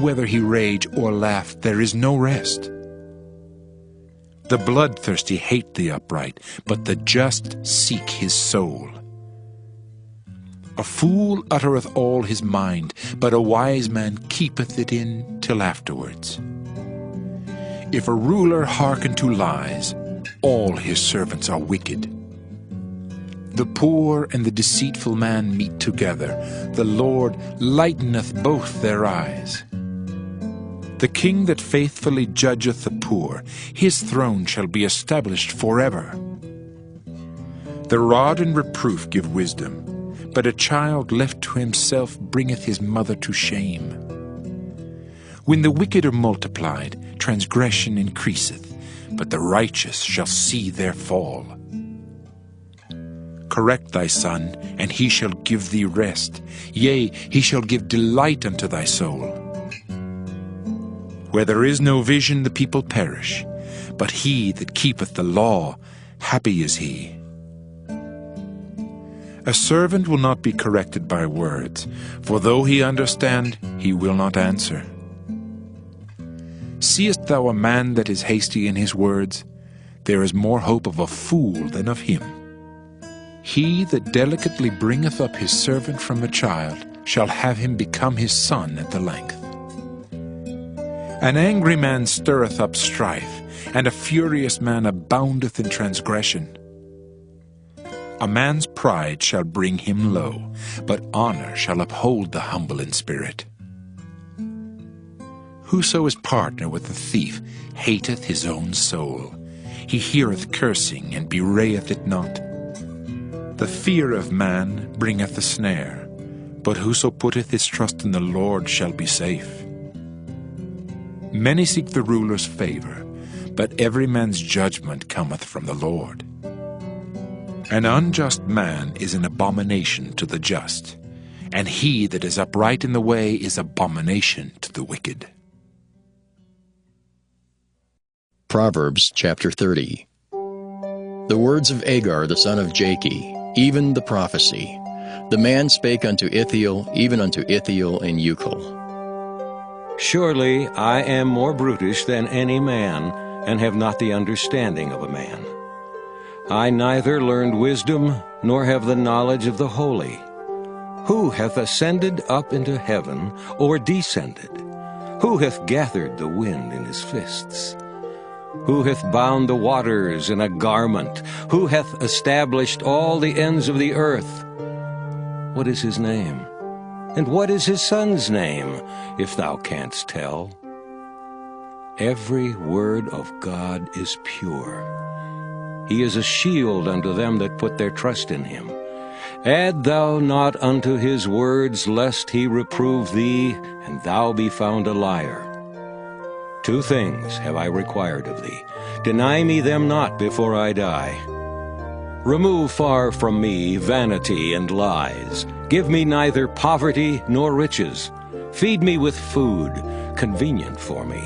whether he rage or laugh, there is no rest. The bloodthirsty hate the upright, but the just seek his soul. A fool uttereth all his mind, but a wise man keepeth it in till afterwards. If a ruler hearken to lies, all his servants are wicked. The poor and the deceitful man meet together. The Lord lighteneth both their eyes. The king that faithfully judgeth the poor, his throne shall be established forever. The rod and reproof give wisdom, but a child left to himself bringeth his mother to shame. When the wicked are multiplied, transgression increaseth, but the righteous shall see their fall. Correct thy son, and he shall give thee rest. Yea, he shall give delight unto thy soul. Where there is no vision, the people perish, but he that keepeth the law, happy is he. A servant will not be corrected by words, for though he understand, he will not answer. Seest thou a man that is hasty in his words? There is more hope of a fool than of him. He that delicately bringeth up his servant from a child shall have him become his son at the length. An angry man stirreth up strife, and a furious man aboundeth in transgression. A man's pride shall bring him low, but honor shall uphold the humble in spirit. Whoso is partner with the thief hateth his own soul. He heareth cursing, and bewrayeth it not. The fear of man bringeth a snare, but whoso putteth his trust in the Lord shall be safe. Many seek the ruler's favor, but every man's judgment cometh from the Lord. An unjust man is an abomination to the just, and he that is upright in the way is abomination to the wicked. Proverbs chapter 30. The words of Agar the son of Jakeh, even the prophecy. The man spake unto Ithiel, even unto Ithiel in Ucal. Surely I am more brutish than any man, and have not the understanding of a man. I neither learned wisdom, nor have the knowledge of the holy. Who hath ascended up into heaven, or descended? Who hath gathered the wind in his fists? Who hath bound the waters in a garment? Who hath established all the ends of the earth? What is his name? And what is his son's name, if thou canst tell? Every word of God is pure. He is a shield unto them that put their trust in him. Add thou not unto his words, lest he reprove thee, and thou be found a liar. 2 things have I required of thee. Deny me them not before I die. Remove far from me vanity and lies. Give me neither poverty nor riches. Feed me with food, convenient for me,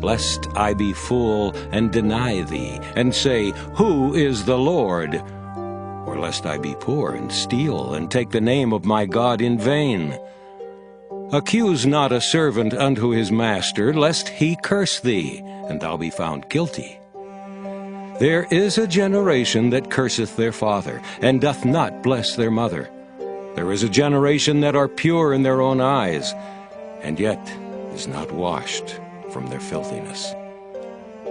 lest I be full and deny thee, and say, Who is the Lord? Or lest I be poor and steal, and take the name of my God in vain. Accuse not a servant unto his master, lest he curse thee, and thou be found guilty. There is a generation that curseth their father, and doth not bless their mother. There is a generation that are pure in their own eyes, and yet is not washed from their filthiness.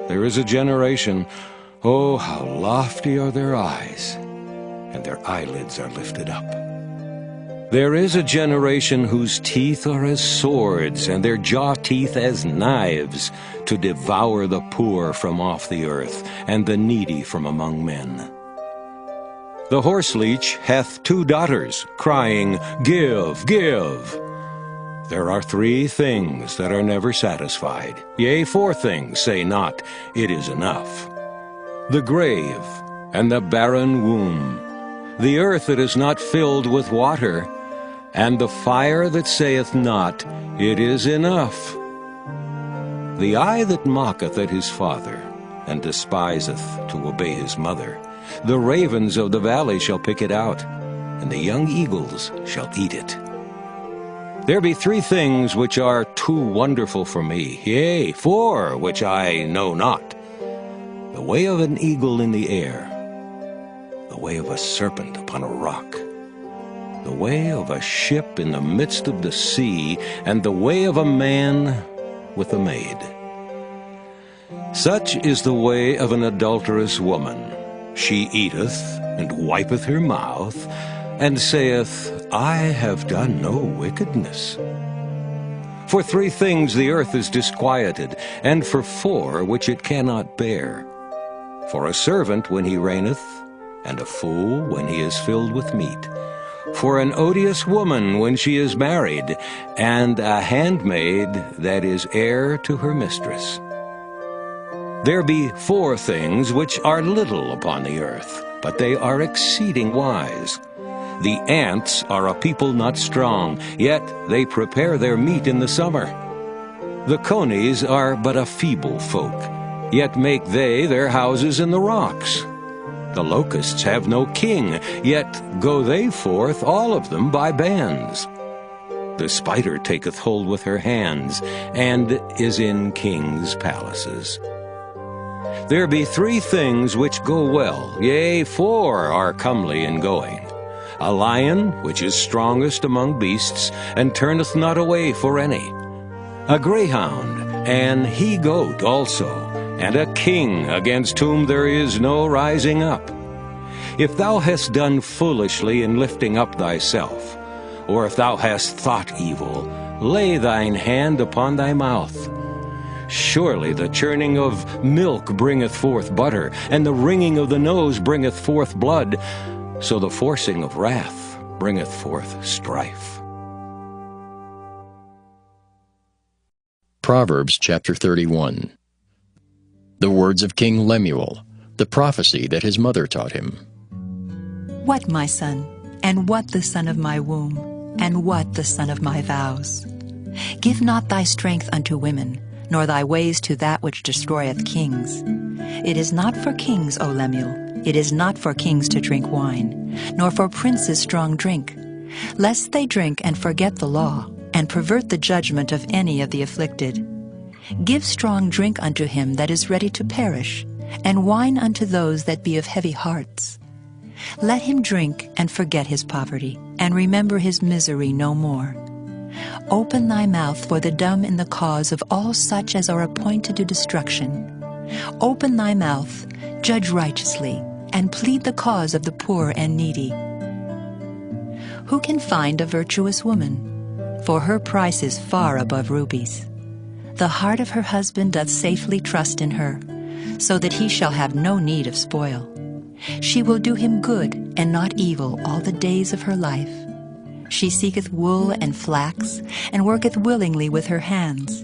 There is a generation, oh, how lofty are their eyes, and their eyelids are lifted up. There is a generation whose teeth are as swords, and their jaw teeth as knives, to devour the poor from off the earth, and the needy from among men. The horseleech hath 2 daughters, crying, Give, give. There are 3 things that are never satisfied. Yea, 4 things say not, It is enough. The grave, and the barren womb, the earth that is not filled with water, and the fire that saith not, It is enough. The eye that mocketh at his father, and despiseth to obey his mother, the ravens of the valley shall pick it out, and the young eagles shall eat it. There be 3 things which are too wonderful for me, yea, 4 which I know not. The way of an eagle in the air, the way of a serpent upon a rock, the way of a ship in the midst of the sea, and the way of a man with a maid. Such is the way of an adulterous woman. She eateth, and wipeth her mouth, and saith, I have done no wickedness. For 3 things the earth is disquieted, and for 4 which it cannot bear. For a servant when he reigneth, and a fool when he is filled with meat. For an odious woman when she is married, and a handmaid that is heir to her mistress. There be 4 things which are little upon the earth, but they are exceeding wise. The ants are a people not strong, yet they prepare their meat in the summer. The conies are but a feeble folk, yet make they their houses in the rocks. The locusts have no king, yet go they forth all of them by bands. The spider taketh hold with her hands, and is in kings' palaces. There be 3 things which go well, yea, 4 are comely in going. A lion, which is strongest among beasts, and turneth not away for any. A greyhound, an he-goat also, and a king against whom there is no rising up. If thou hast done foolishly in lifting up thyself, or if thou hast thought evil, lay thine hand upon thy mouth. Surely the churning of milk bringeth forth butter, and the wringing of the nose bringeth forth blood, so the forcing of wrath bringeth forth strife. Proverbs chapter 31. The words of King Lemuel, the prophecy that his mother taught him. What, my son, and what the son of my womb, and what the son of my vows? Give not thy strength unto women, nor thy ways to that which destroyeth kings. It is not for kings, O Lemuel, it is not for kings to drink wine, nor for princes strong drink, lest they drink and forget the law, and pervert the judgment of any of the afflicted. Give strong drink unto him that is ready to perish, and wine unto those that be of heavy hearts. Let him drink and forget his poverty, and remember his misery no more. Open thy mouth for the dumb in the cause of all such as are appointed to destruction. Open thy mouth, judge righteously, and plead the cause of the poor and needy. Who can find a virtuous woman? For her price is far above rubies. The heart of her husband doth safely trust in her, so that he shall have no need of spoil. She will do him good and not evil all the days of her life. She seeketh wool and flax, and worketh willingly with her hands.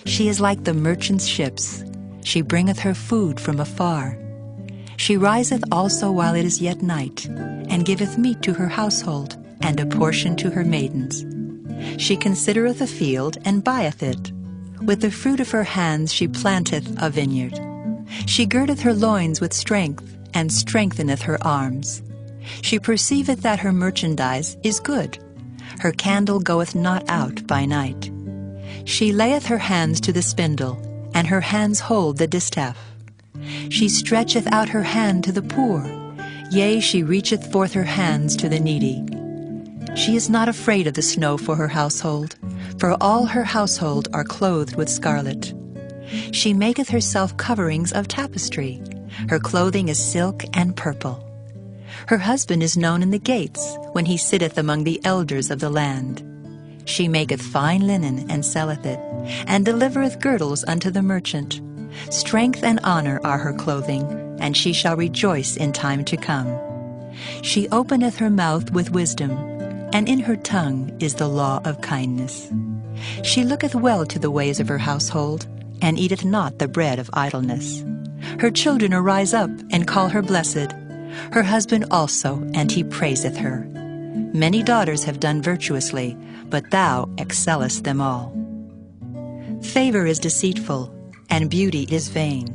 She is like the merchant's ships. She bringeth her food from afar. She riseth also while it is yet night, and giveth meat to her household, and a portion to her maidens. She considereth a field, and buyeth it. With the fruit of her hands she planteth a vineyard. She girdeth her loins with strength, and strengtheneth her arms. She perceiveth that her merchandise is good. Her candle goeth not out by night. She layeth her hands to the spindle, and her hands hold the distaff. She stretcheth out her hand to the poor, yea, she reacheth forth her hands to the needy. She is not afraid of the snow for her household, for all her household are clothed with scarlet. She maketh herself coverings of tapestry. Her clothing is silk and purple. Her husband is known in the gates, when he sitteth among the elders of the land. She maketh fine linen, and selleth it, and delivereth girdles unto the merchant. Strength and honor are her clothing, and she shall rejoice in time to come. She openeth her mouth with wisdom, and in her tongue is the law of kindness. She looketh well to the ways of her household, and eateth not the bread of idleness. Her children arise up, and call her blessed. Her husband also, and he praiseth her. Many daughters have done virtuously, but thou excellest them all. Favor is deceitful, and beauty is vain.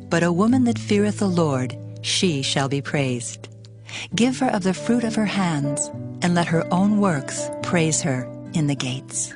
But a woman that feareth the Lord, she shall be praised. Give her of the fruit of her hands, and let her own works praise her in the gates.